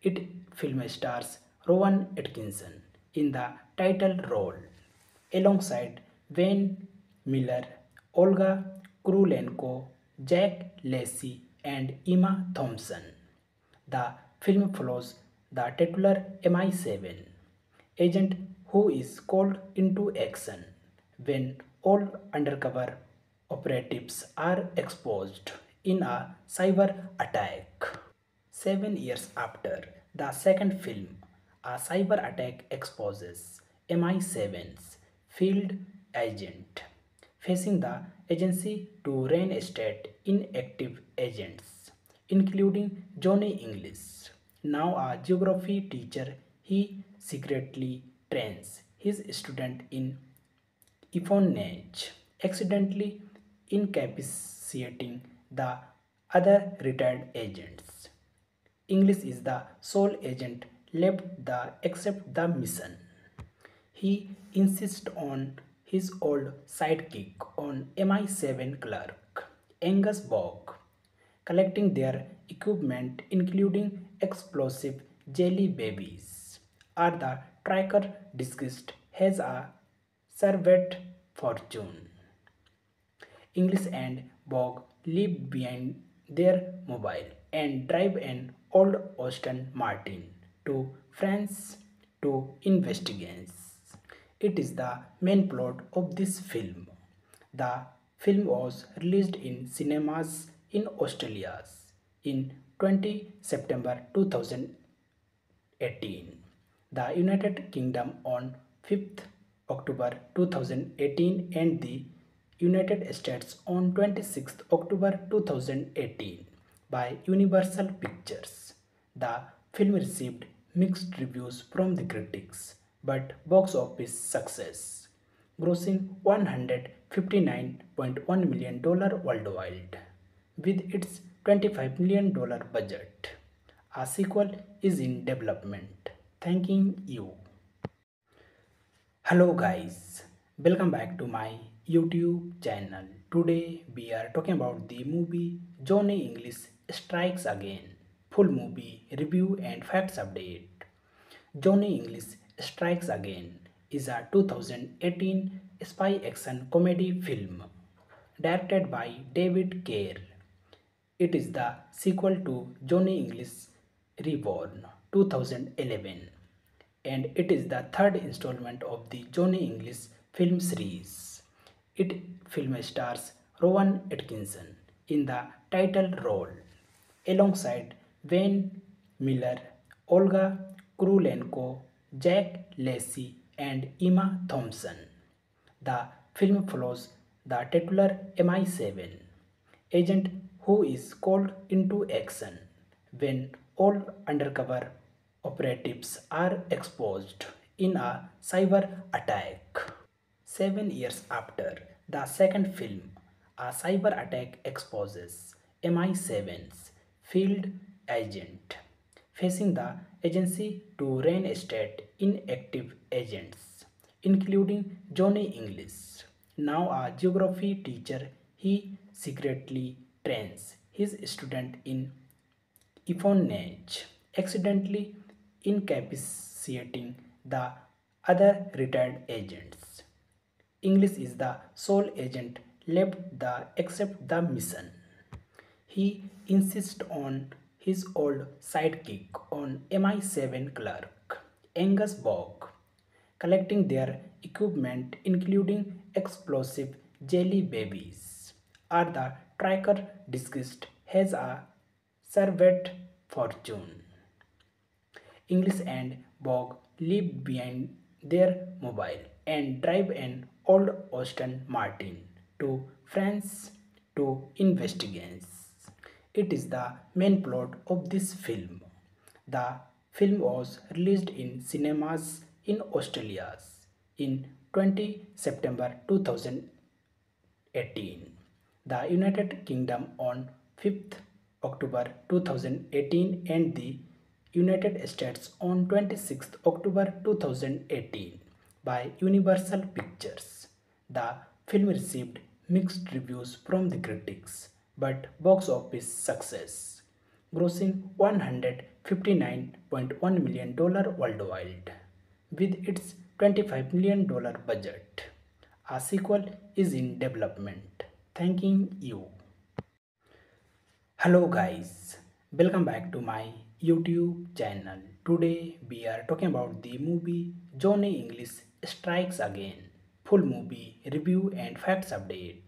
It film stars Rowan Atkinson in the title role alongside Wayne Miller, Olga Kurylenko, Jack Lacey and Emma Thompson. The film follows the titular MI7 agent who is called into action when all undercover operatives are exposed in a cyber attack. 7 years after the second film, a cyber attack exposes MI7's field agent, facing the agency to reinstate inactive agents, including Johnny English. Now a geography teacher, he secretly trains his student in espionage, accidentally incapacitating the other retired agents. English is the sole agent left the accept the mission. He insists on his old sidekick on MI7 clerk, Angus Bog, collecting their equipment including explosive jelly babies. Are the tracker disguised has a served fortune. English and Bog leave behind their mobile and drive an old Aston Martin to France to investigate. It is the main plot of this film. The film was released in cinemas in Australia in 20 September 2018, the United Kingdom on 5th October 2018 and the United States on 26th October 2018 by Universal Pictures. The film received mixed reviews from the critics but box office success, grossing $159.1 million worldwide with its $25 million budget. A sequel is in development. Thanking you. Hello guys, welcome back to my YouTube channel. Today we are talking about the movie Johnny English Strikes Again. Full movie review and facts update. Johnny English Strikes Again is a 2018 spy action comedy film directed by David Kerr. It is the sequel to Johnny English Reborn 2011 and it is the third installment of the Johnny English film series. It film stars Rowan Atkinson in the title role alongside Wayne Miller, Olga Kurylenko, Jack Lacey and Emma Thompson. The film follows the titular MI7 agent who is called into action when all undercover operatives are exposed in a cyber attack. 7 years after the second film, a cyber attack exposes MI7's field agent, facing the agency to reinstate inactive agents, including Johnny English. Now a geography teacher, he secretly trains his student in espionage, accidentally incapacitating the other retired agents. English is the sole agent left the accept the mission. He insists on his old sidekick on MI7 clerk, Angus Bog, collecting their equipment including explosive jelly babies. Are the tracker disguised has a served fortune. English and Bog leave behind their mobile and drive an old Aston Martin to France to investigate. It is the main plot of this film. The film was released in cinemas in Australia in 20 September 2018, the United Kingdom on 5th October 2018 and the United States on 26th October 2018 by Universal Pictures. The film received mixed reviews from the critics but box office success, grossing $159.1 million worldwide with its $25 million budget. A sequel is in development. Thanking you. Hello guys, welcome back to my YouTube channel. Today we are talking about the movie Johnny English Strikes Again. Full movie review and facts update.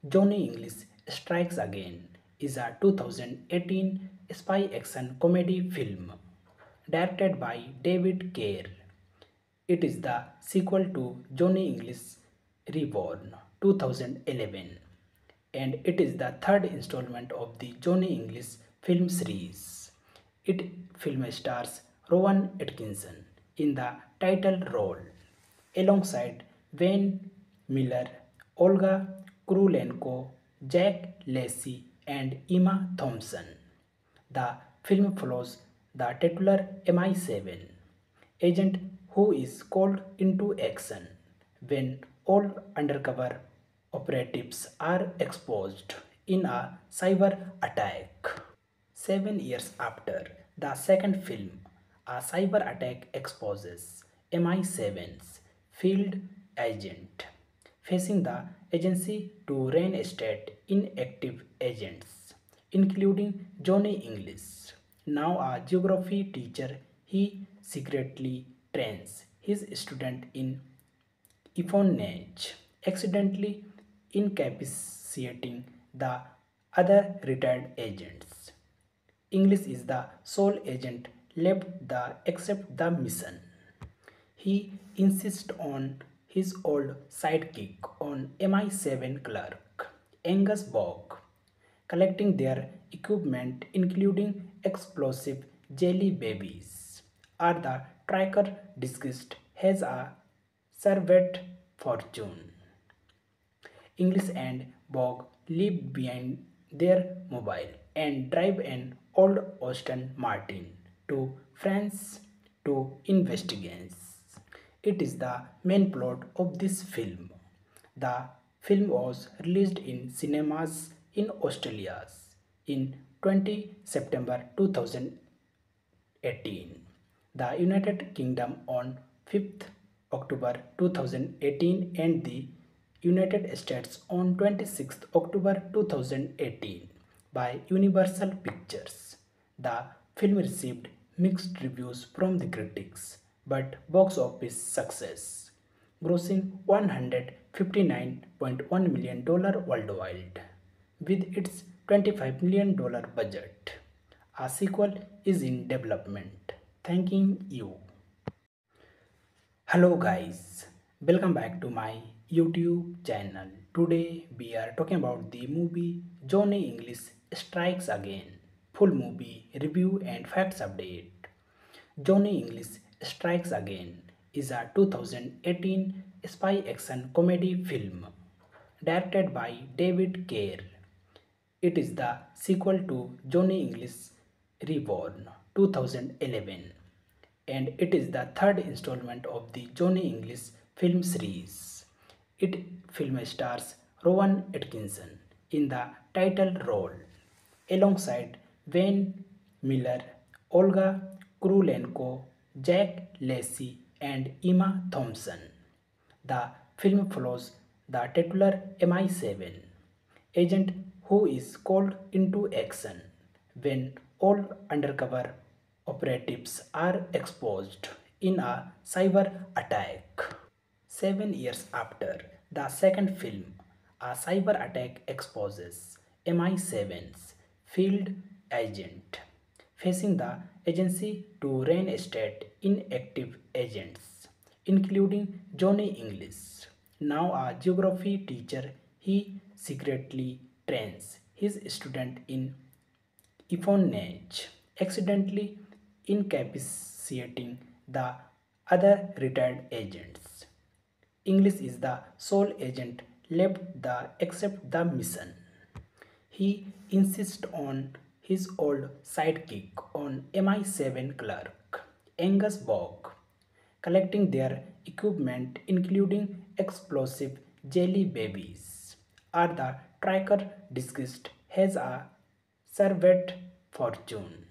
Johnny English Strikes Again is a 2018 spy action comedy film directed by David Kerr. It is the sequel to Johnny English Reborn 2011, and it is the third installment of the Johnny English film series. It film stars Rowan Atkinson in the title role, alongside Wayne Miller, Olga Kurylenko, Jack Lacey, and Emma Thompson. The film follows the titular MI7 agent who is called into action when all undercover operatives are exposed in a cyber attack. 7 years after the second film, a cyber attack exposes MI7's field agent, facing the agency to reinstate inactive agents, including Johnny English. Now a geography teacher, he secretly trains his student in espionage, accidentally incapacitating the other retired agents. English is the sole agent left the accept the mission. He insists on his old sidekick on MI7 clerk, Angus Bog, collecting their equipment including explosive jelly babies. Are the tracker disguised as a servant fortune? English and Bog leave behind their mobile and drive an old Aston Martin to France to investigate. It is the main plot of this film. The film was released in cinemas in Australia in 20 September 2018, the United Kingdom on 5th October 2018, and the United States on 26th October 2018 by Universal Pictures. The film received mixed reviews from the critics but box office success, grossing $159.1 million worldwide with its $25 million budget. A sequel is in development. Thanking you. Hello guys, welcome back to my YouTube channel. Today we are talking about the movie Johnny English Strikes Again. Full movie review and facts update. Johnny English Strikes Again is a 2018 spy action comedy film directed by David Kerr. It is the sequel to Johnny English Reborn 2011, and it is the third installment of the Johnny English film series. It film stars Rowan Atkinson in the title role, alongside Wayne Miller, Olga Kurylenko, Jack Lacey, and Emma Thompson. The film follows the titular MI7 agent who is called into action when all undercover operatives are exposed in a cyber attack. 7 years after the second film, a cyber attack exposes MI7's field agent, facing the agency to reinstate inactive agents, including Johnny English. Now a geography teacher, he secretly trains his student in espionage, accidentally incapacitating the other retired agents. English is the sole agent left the accept the mission. He insists on his old sidekick on MI7 clerk, Angus Bog, collecting their equipment including explosive jelly babies. Are the tracker disguised as a servant fortune?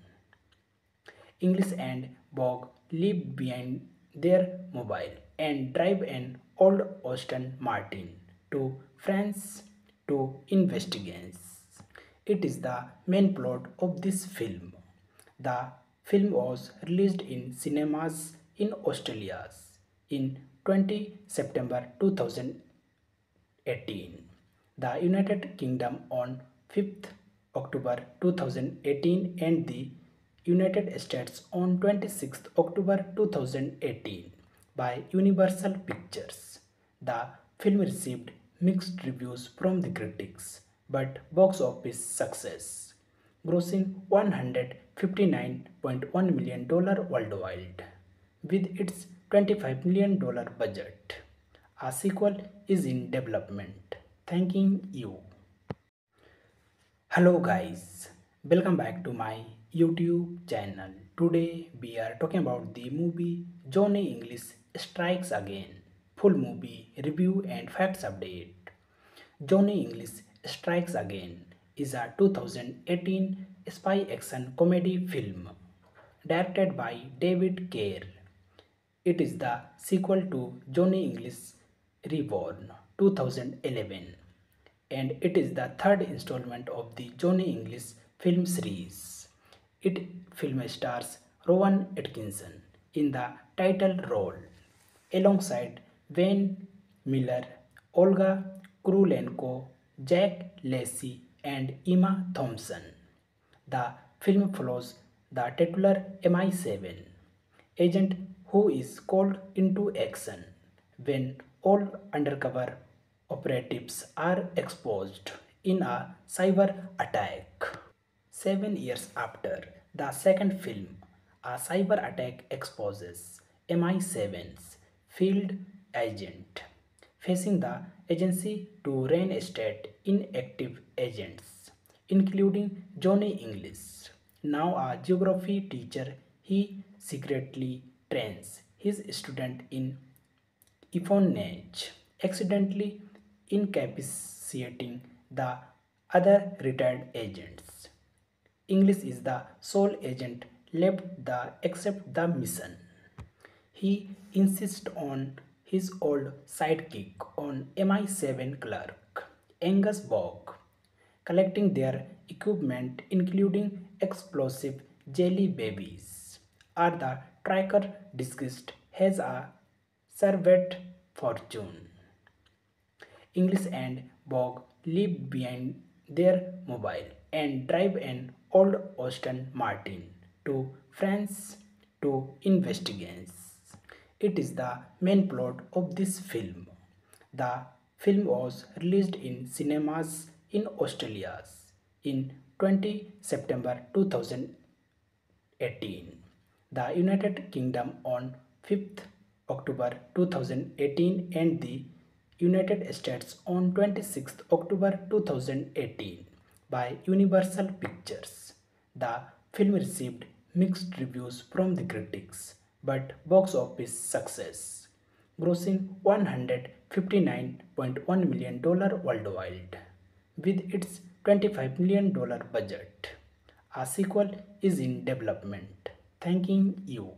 English and Bog leave behind their mobile and drive an old Aston Martin to France to investigate. It is the main plot of this film. The film was released in cinemas in Australia in 20 September 2018, the United Kingdom on 5th October 2018, and the United States on 26th October 2018 by Universal Pictures. The film received mixed reviews from the critics, but box office success, grossing $159.1 million worldwide. With its $25 million budget, a sequel is in development. Thanking you. Hello guys, welcome back to my YouTube channel. Today we are talking about the movie Johnny English Strikes Again. Full movie review and facts update. Johnny English Strikes Again is a 2018 spy action comedy film directed by David Kerr. It is the sequel to Johnny English Reborn 2011, and it is the third installment of the Johnny English film series. It film stars Rowan Atkinson in the title role alongside Wayne Miller, Olga Kurylenko, Jack Lacey, and Emma Thompson. The film follows the titular MI7 agent who is called into action when all undercover operatives are exposed in a cyber attack. 7 years after the second film, a cyber attack exposes MI7's field agent, facing the agency to reinstate inactive agents, including Johnny English. Now a geography teacher, he secretly trains his student in espionage, accidentally incapacitating the other retired agents. English is the sole agent left the accept the mission. He insists on his old sidekick on MI7 clerk, Angus Bogg, collecting their equipment including explosive jelly babies. Are the tracker disguised as a servant fortune? English and Bogg leave behind their mobile and drive an old Aston Martin to France to investigate. It is the main plot of this film. The film was released in cinemas in Australia in 20 September 2018, the United Kingdom on 5th October 2018, and the United States on 26th October 2018 by Universal Pictures. The film received mixed reviews from the critics, but box office success, grossing $159.1 million worldwide. With its $25 million budget, a sequel is in development. Thanking you.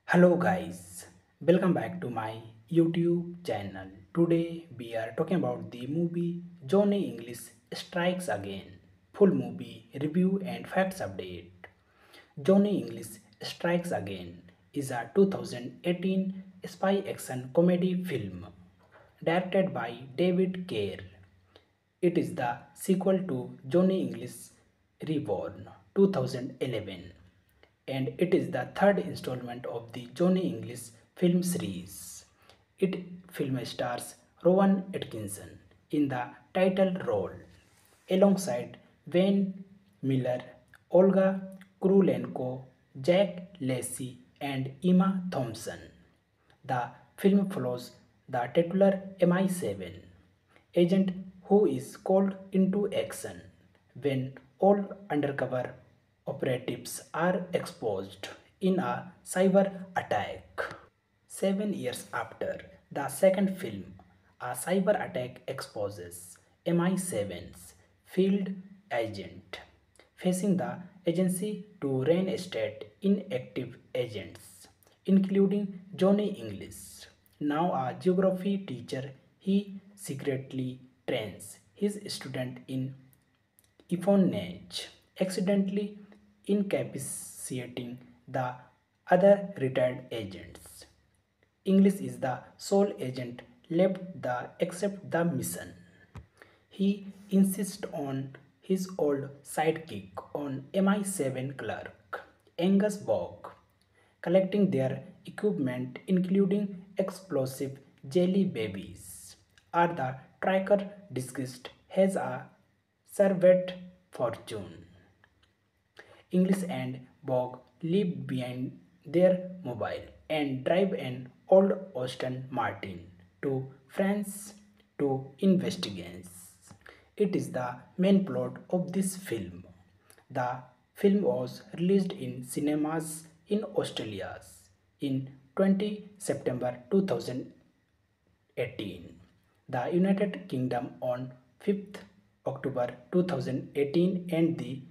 Hello guys, welcome back to my YouTube channel. Today we are talking about the movie Johnny English Strikes Again. Full movie review and facts update. Johnny English Strikes Again is a 2018 spy action comedy film directed by David Kerr. It is the sequel to Johnny English Reborn 2011, and it is the third installment of the Johnny English film series. It film stars Rowan Atkinson in the title role alongside Wayne Miller, Olga Kurylenko, Jack Lacey, and Emma Thompson. The film follows the titular MI7 agent who is called into action when all undercover operatives are exposed in a cyber attack. 7 years after the second film, a cyber attack exposes MI7's field agent, facing the agency to reinstate inactive agents, including Johnny English. Now a geography teacher, he secretly trains his student in espionage, accidentally incapacitating the other retired agents. English is the sole agent left the accept the mission. He insists on his old sidekick on MI7 clerk, Angus Bogg, collecting their equipment including explosive jelly babies. are the tracker disguised as a servant fortune. English and Bog leave behind their mobile and drive an old Aston Martin to France to investigate. It is the main plot of this film. The film was released in cinemas in Australia in 20 September 2018, the United Kingdom on 5th October 2018 and the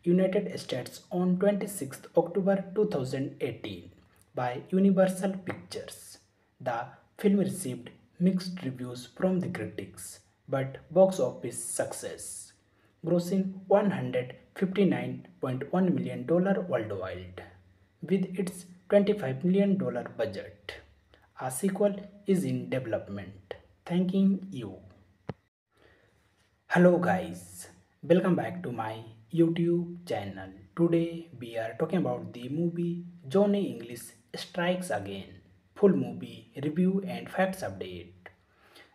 United States on 26th October 2018 by Universal Pictures. The film received mixed reviews from the critics but box office success, grossing $159.1 million worldwide with its $25 million budget. A sequel is in development. Thanking you. Hello guys, welcome back to my YouTube channel. Today we are talking about the movie Johnny English Strikes Again. Full movie review and facts update.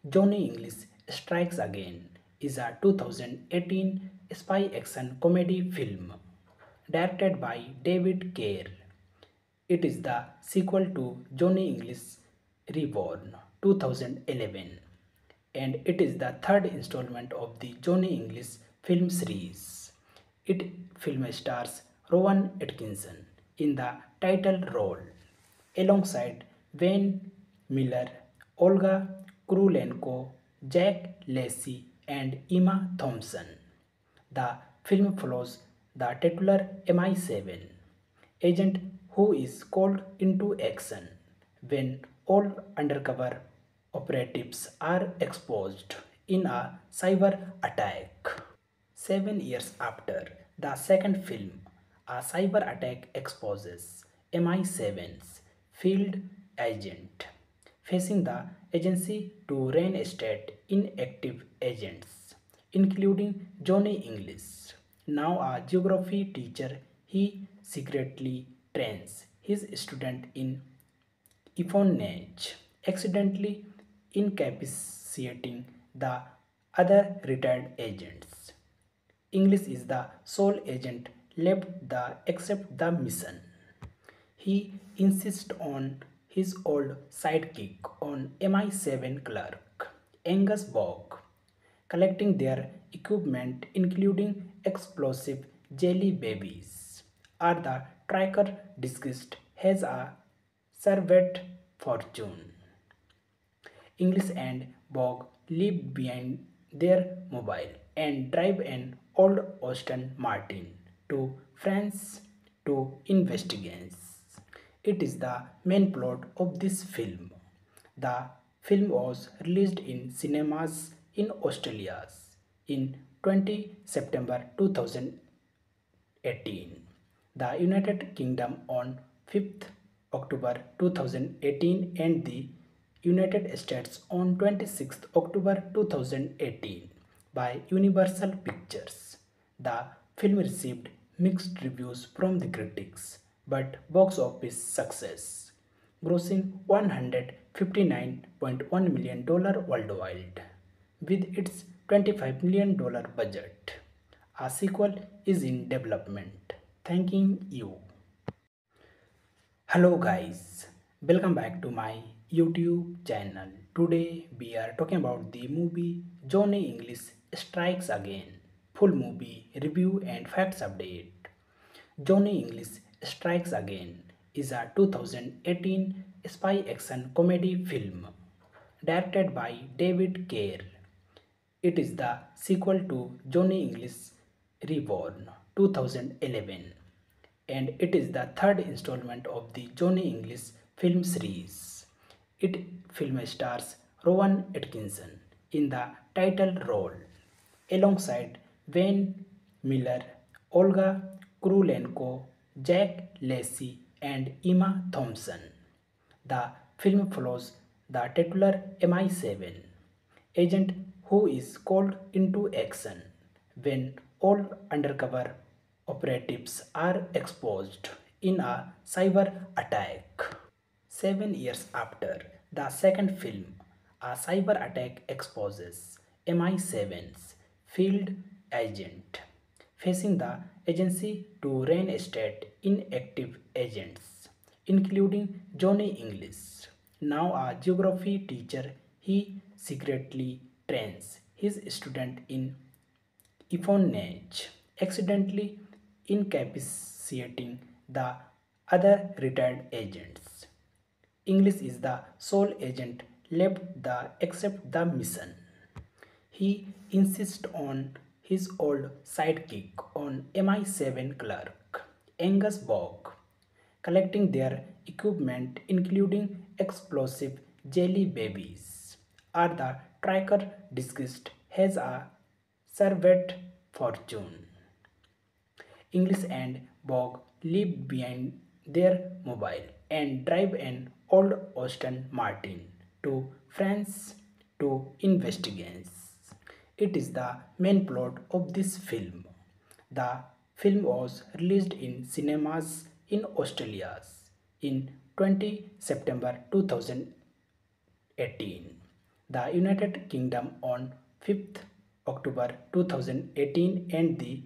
Johnny English Strikes Again is a 2018 spy action comedy film directed by David Kerr. It is the sequel to Johnny English Reborn 2011 and it is the third installment of the Johnny English film series. It film stars Rowan Atkinson in the title role alongside Wayne Miller, Olga Kurylenko, Jack Lacey and Emma Thompson. The film follows the titular MI7 agent who is called into action when all undercover operatives are exposed in a cyber attack. 7 years after the second film, a cyber attack exposes MI7's field agent, facing the agency to reinstate inactive agents, including Johnny English. Now a geography teacher, he secretly trains his student in espionage, accidentally incapacitating the other retired agents. English is the sole agent left to accept the mission. He insists on his old sidekick on MI7 clerk, Angus Bog, collecting their equipment including explosive jelly babies, are the tracker disguised as a servant fortune. English and Bog leave behind their mobile and drive an old Aston Martin to France to investigate. It is the main plot of this film. The film was released in cinemas in Australia in 20 September 2018, the United Kingdom on 5th October 2018 and the United States on 26th October 2018 by Universal Pictures. The film received mixed reviews from the critics but box office success, grossing $159.1 million worldwide with its $25 million budget. A sequel is in development. Thanking you. Hello guys, welcome back to my YouTube channel. Today we are talking about the movie Johnny English Strikes Again. Full movie review and facts update. Johnny English Strikes Again is a 2018 spy action comedy film directed by David Kerr. It is the sequel to Johnny English Reborn 2011 and it is the third installment of the Johnny English film series. It film stars Rowan Atkinson in the title role alongside Wayne Miller, Olga Kurylenko, Jack Lacey and Emma Thompson. The film follows the titular MI7 agent who is called into action when all undercover operatives are exposed in a cyber attack. 7 years after the second film, A cyber attack exposes MI7's field agent facing the agency to reinstate inactive agents, including Johnny English. Now a geography teacher, he secretly trains his student in espionage, accidentally incapacitating the other retired agents. English is the sole agent left the accept the mission. He insists on his old sidekick on MI7 clerk, Angus Bog, collecting their equipment including explosive jelly babies. Are the tracker disguised has a servant fortune. English and Bog leave behind their mobile and drive an old Aston Martin to France to investigate. It is the main plot of this film. The film was released in cinemas in Australia in 20 September 2018, the United Kingdom on 5th October 2018 and the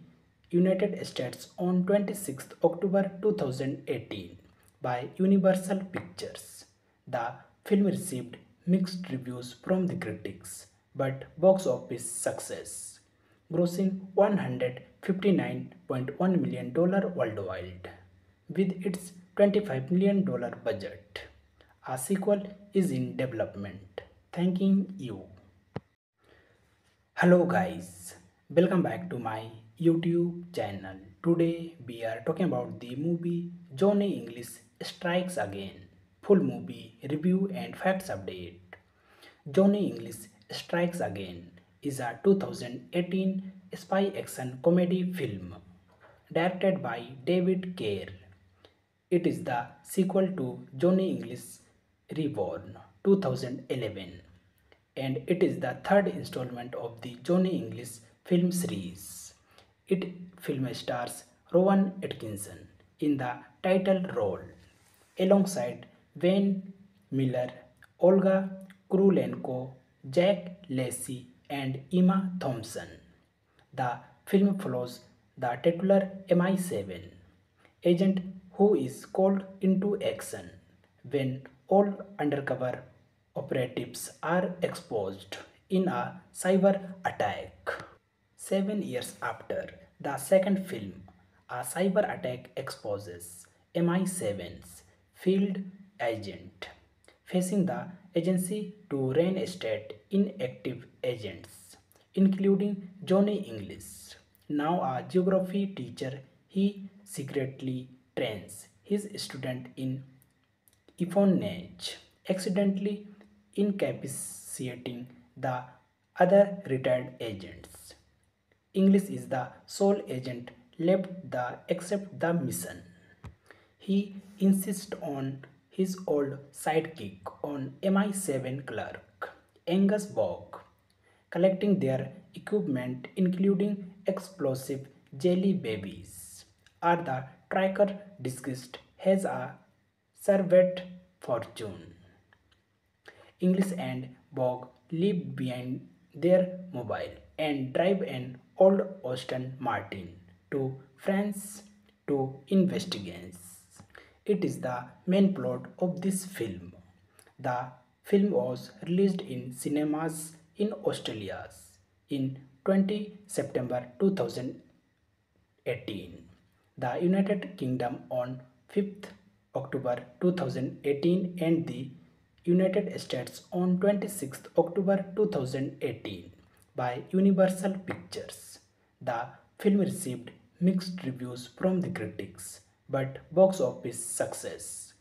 United States on 26th October 2018 by Universal Pictures. The film received mixed reviews from the critics but box office success, grossing $159.1 million worldwide with its $25 million budget. A sequel is in development. Thanking you. Hello guys, welcome back to my YouTube channel. Today we are talking about the movie Johnny English Strikes Again. Full movie review and facts update. Johnny English Strikes Again is a 2018 spy action comedy film directed by David Kerr. It is the sequel to Johnny English Reborn 2011 and it is the third installment of the Johnny English film series. It film stars Rowan Atkinson in the title role alongside Wayne Miller, Olga Kurylenko, Jack Lacey and Emma Thompson. The film follows the titular MI7 agent who is called into action when all undercover operatives are exposed in a cyber attack. 7 years after the second film, a cyber attack exposes MI7's field agent facing the agency to reinstate inactive agents, including Johnny English. Now a geography teacher, he secretly trains his student in espionage, accidentally incapacitating the other retired agents. English is the sole agent left the accept the mission. He insists on his old sidekick on MI7 clerk, Angus Bog, collecting their equipment including explosive jelly babies. Are the tracker disguised has a servant fortune. English and Bog leave behind their mobile and drive an old Aston Martin to France to investigate. It is the main plot of this film. The film was released in cinemas in Australia in 20 September 2018, the United Kingdom on 5th October 2018 and the United States on 26th October 2018 by Universal Pictures. The film received mixed reviews from the critics but box office success,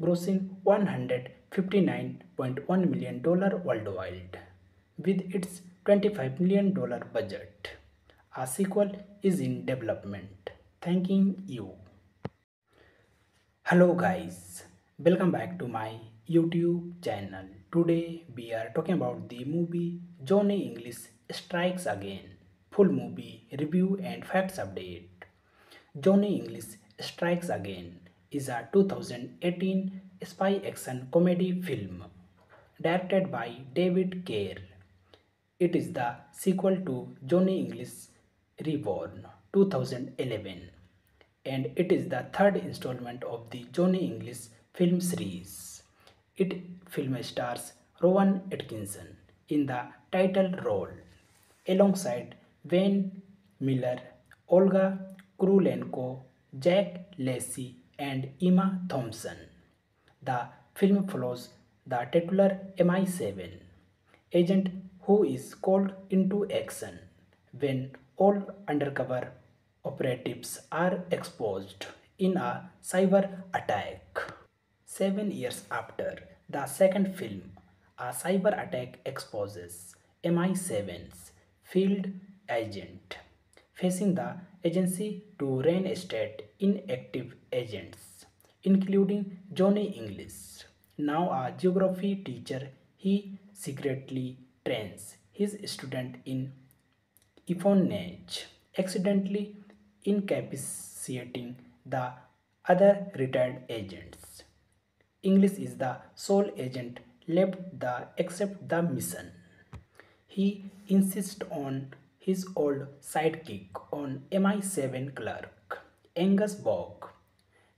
grossing $159.1 million worldwide with its $25 million budget. A sequel is in development. Thanking you. Hello guys, welcome back to my YouTube channel. Today we are talking about the movie Johnny English Strikes Again. Full movie review and facts update. Johnny English Strikes Again is a 2018 spy action comedy film directed by David Kerr. It is the sequel to Johnny English Reborn 2011, and it is the third installment of the Johnny English film series. It film stars Rowan Atkinson in the title role, alongside Wayne Miller, Olga Kurylenko, Jack Lacey, and Emma Thompson. The film follows the titular MI7 agent who is called into action when all undercover operatives are exposed in a cyber attack. 7 years after the second film, a cyber attack exposes MI7's field agent, facing the agency to reinstate inactive agents, including Johnny English. Now a geography teacher, he secretly trains his student in espionage, accidentally incapacitating the other retired agents. English is the sole agent left the accept the mission. He insists on his old sidekick on MI7 clerk, Angus Bogg,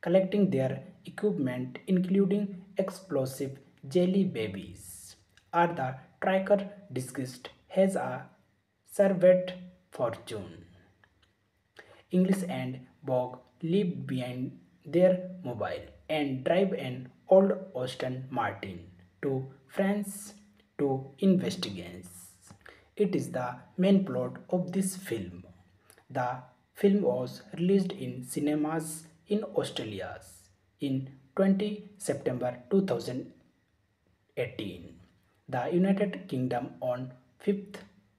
collecting their equipment including explosive jelly babies. Are the tracker disguised as a servant fortune? English and Bogg leave behind their mobile and drive an old Aston Martin to France to investigate. It is the main plot of this film. The film was released in cinemas in Australia in 20 September 2018, the United Kingdom on 5th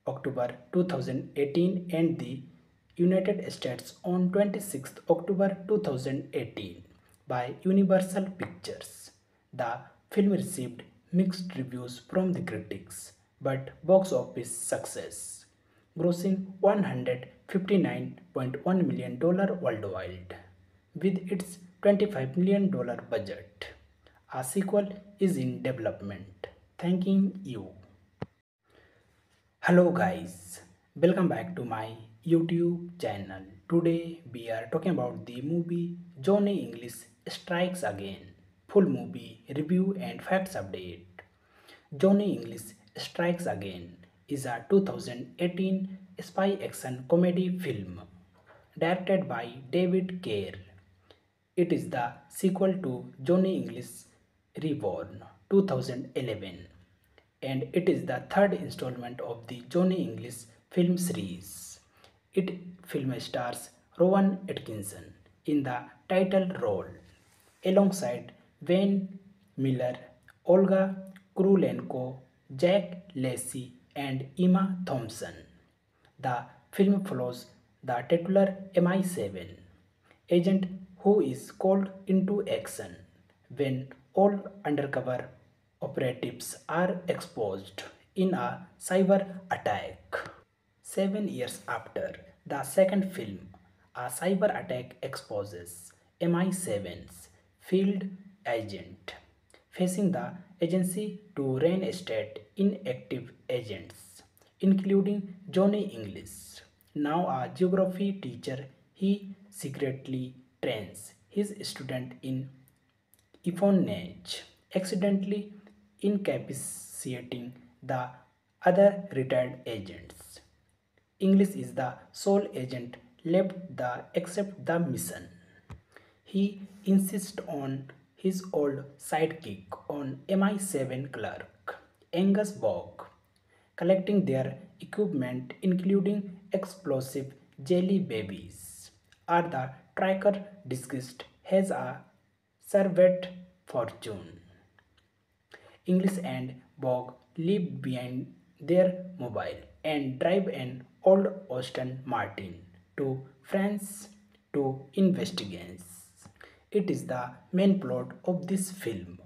October 2018, and the United States on 26th October 2018 by Universal Pictures. The film received mixed reviews from the critics but box office success, grossing $159.1 million worldwide with its $25 million budget. A sequel is in development. Thanking you. Hello guys, welcome back to my YouTube channel. Today we are talking about the movie Johnny English Strikes Again. Full movie review and facts update. Johnny English Strikes Again is a 2018 spy action comedy film directed by David Kerr. It is the sequel to Johnny English Reborn 2011, and it is the third installment of the Johnny English film series. It film stars Rowan Atkinson in the title role, alongside Wayne Miller, Olga Kurylenko, Jack Lacey, and Emma Thompson. The film follows the titular MI7 agent who is called into action when all undercover operatives are exposed in a cyber attack. 7 years after the second film, a cyber attack exposes MI7's field agent, facing the agency to reinstate inactive agents, including Johnny English. Now a geography teacher, he secretly trains his student in espionage, accidentally incapacitating the other retired agents. English is the sole agent left the accept the mission. He insists on his old sidekick on MI7 clerk, Angus Bogg, collecting their equipment including explosive jelly babies. Are the tracker disguised as a servant fortune? English and Bogg leave behind their mobile and drive an old Aston Martin to France to investigate. It is the main plot of this film.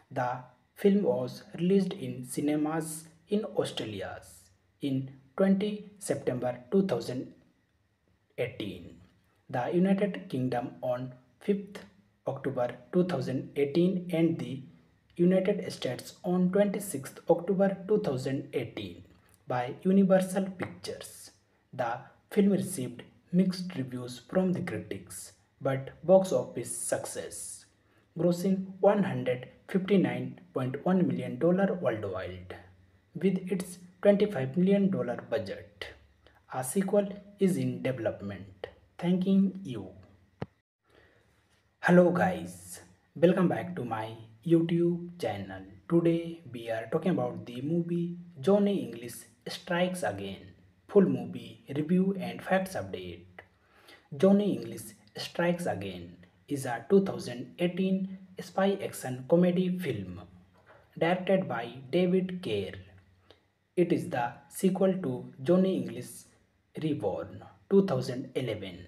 The film was released in cinemas in Australia in 20 September 2018, the United Kingdom on 5th October 2018, and the United States on 26th October 2018 by Universal Pictures. The film received mixed reviews from the critics but box office success, grossing $159.1 million worldwide with its $25 million budget. A sequel is in development. Thanking you. Hello guys, welcome back to my YouTube channel. Today we are talking about the movie Johnny English Strikes Again. Full movie review and facts update. Johnny English Strikes Again is a 2018 spy action comedy film directed by David Kerr. It is the sequel to Johnny English Reborn 2011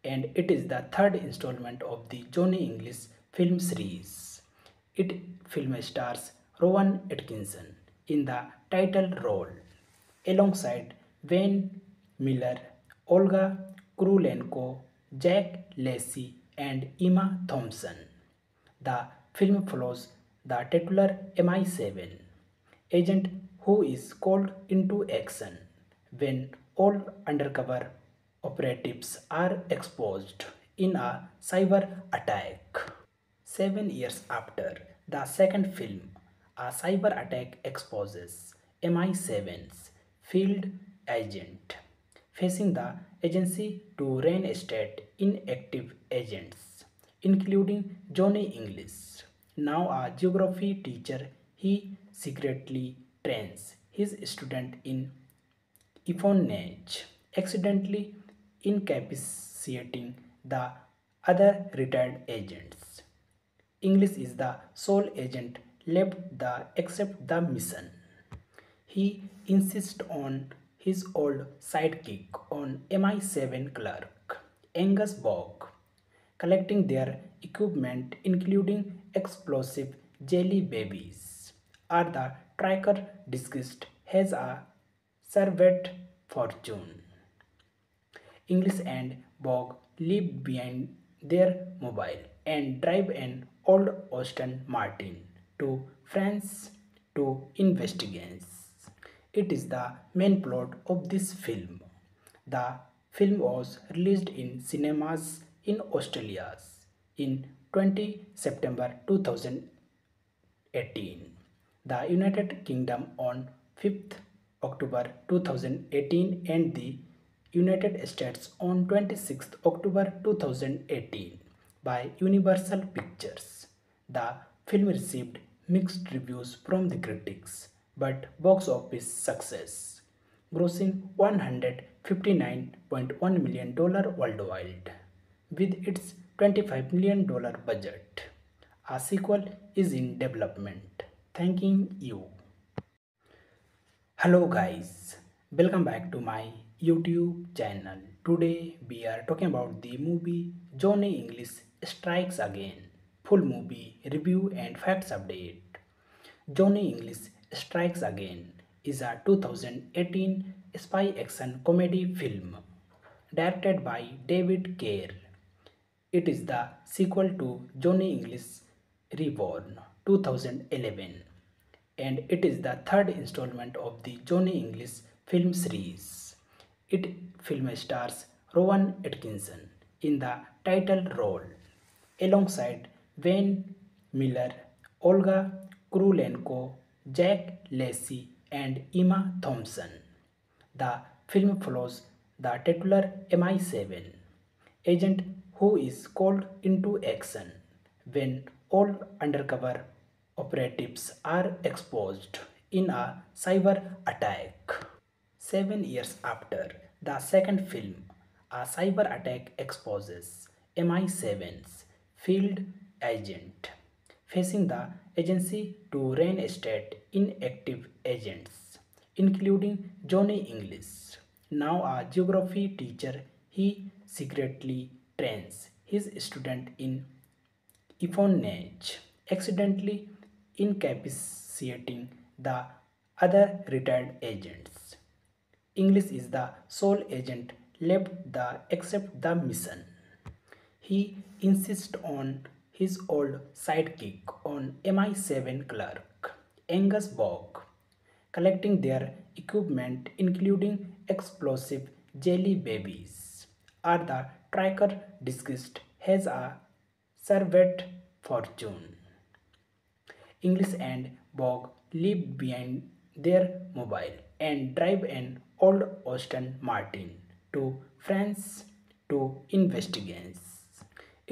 and it is the third installment of the Johnny English film series. It film stars Rowan Atkinson in the title role alongside Wayne Miller, Olga Kurylenko, Jack Lacey and Emma Thompson. The film follows the titular MI7 agent who is called into action when all undercover operatives are exposed in a cyber attack. 7 years after the second film, a cyber attack exposes MI7's field agent, facing the agency to reinstate inactive agents, including Johnny English. Now a geography teacher, he secretly trains his student in espionage, accidentally incapacitating the other retired agents. English is the sole agent left to accept the mission. He insists on his old sidekick on MI7 clerk, Angus Bogg, collecting their equipment including explosive jelly babies. Are the tracker disguised as a servant fortune? English and Bogg leave behind their mobile and drive an old Aston Martin to France to investigate. It is the main plot of this film. The film was released in cinemas in Australia in 20 September 2018, the United Kingdom on 5th October 2018 and the United States on 26th October 2018 by Universal Pictures. The film received mixed reviews from the critics but box office success, grossing $159.1 million worldwide with its $25 million budget. A sequel is in development. Thanking you. Hello guys, welcome back to my YouTube channel. Today we are talking about the movie Johnny English Strikes Again. Full movie review and facts update. Johnny English Strikes Again is a 2018 spy action comedy film directed by David Kerr. It is the sequel to Johnny English Reborn 2011 and it is the third installment of the Johnny English film series. It film stars Rowan Atkinson in the title role alongside Wayne Miller, Olga Kurylenko, Jack Lacey and Emma Thompson. The film follows the titular MI7 agent who is called into action when all undercover operatives are exposed in a cyber attack. 7 years after the second film, a cyber attack exposes MI7's field agent, facing the agency to reinstate inactive agents, including Johnny English. Now a geography teacher, he secretly trains his student in espionage, accidentally incapacitating the other retired agents. English is the sole agent left to accept the mission. He insists on his old sidekick on MI7 clerk, Angus Bogg, collecting their equipment including explosive jelly babies. Are the tracker disguised as a servant fortune? English and Bogg leave behind their mobile and drive an old Aston Martin to France to investigate.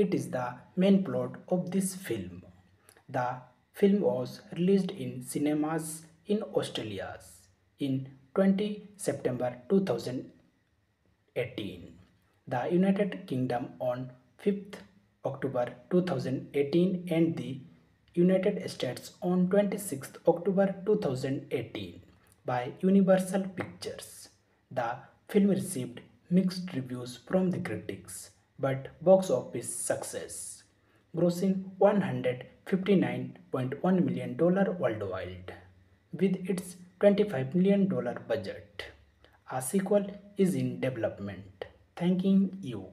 It is the main plot of this film. The film was released in cinemas in Australia in 20 September 2018, the United Kingdom on 5th October 2018 and the United States on 26th October 2018 by Universal Pictures. The film received mixed reviews from the critics but box office success, grossing $159.1 million worldwide with its $25 million budget. A sequel is in development. Thanking you.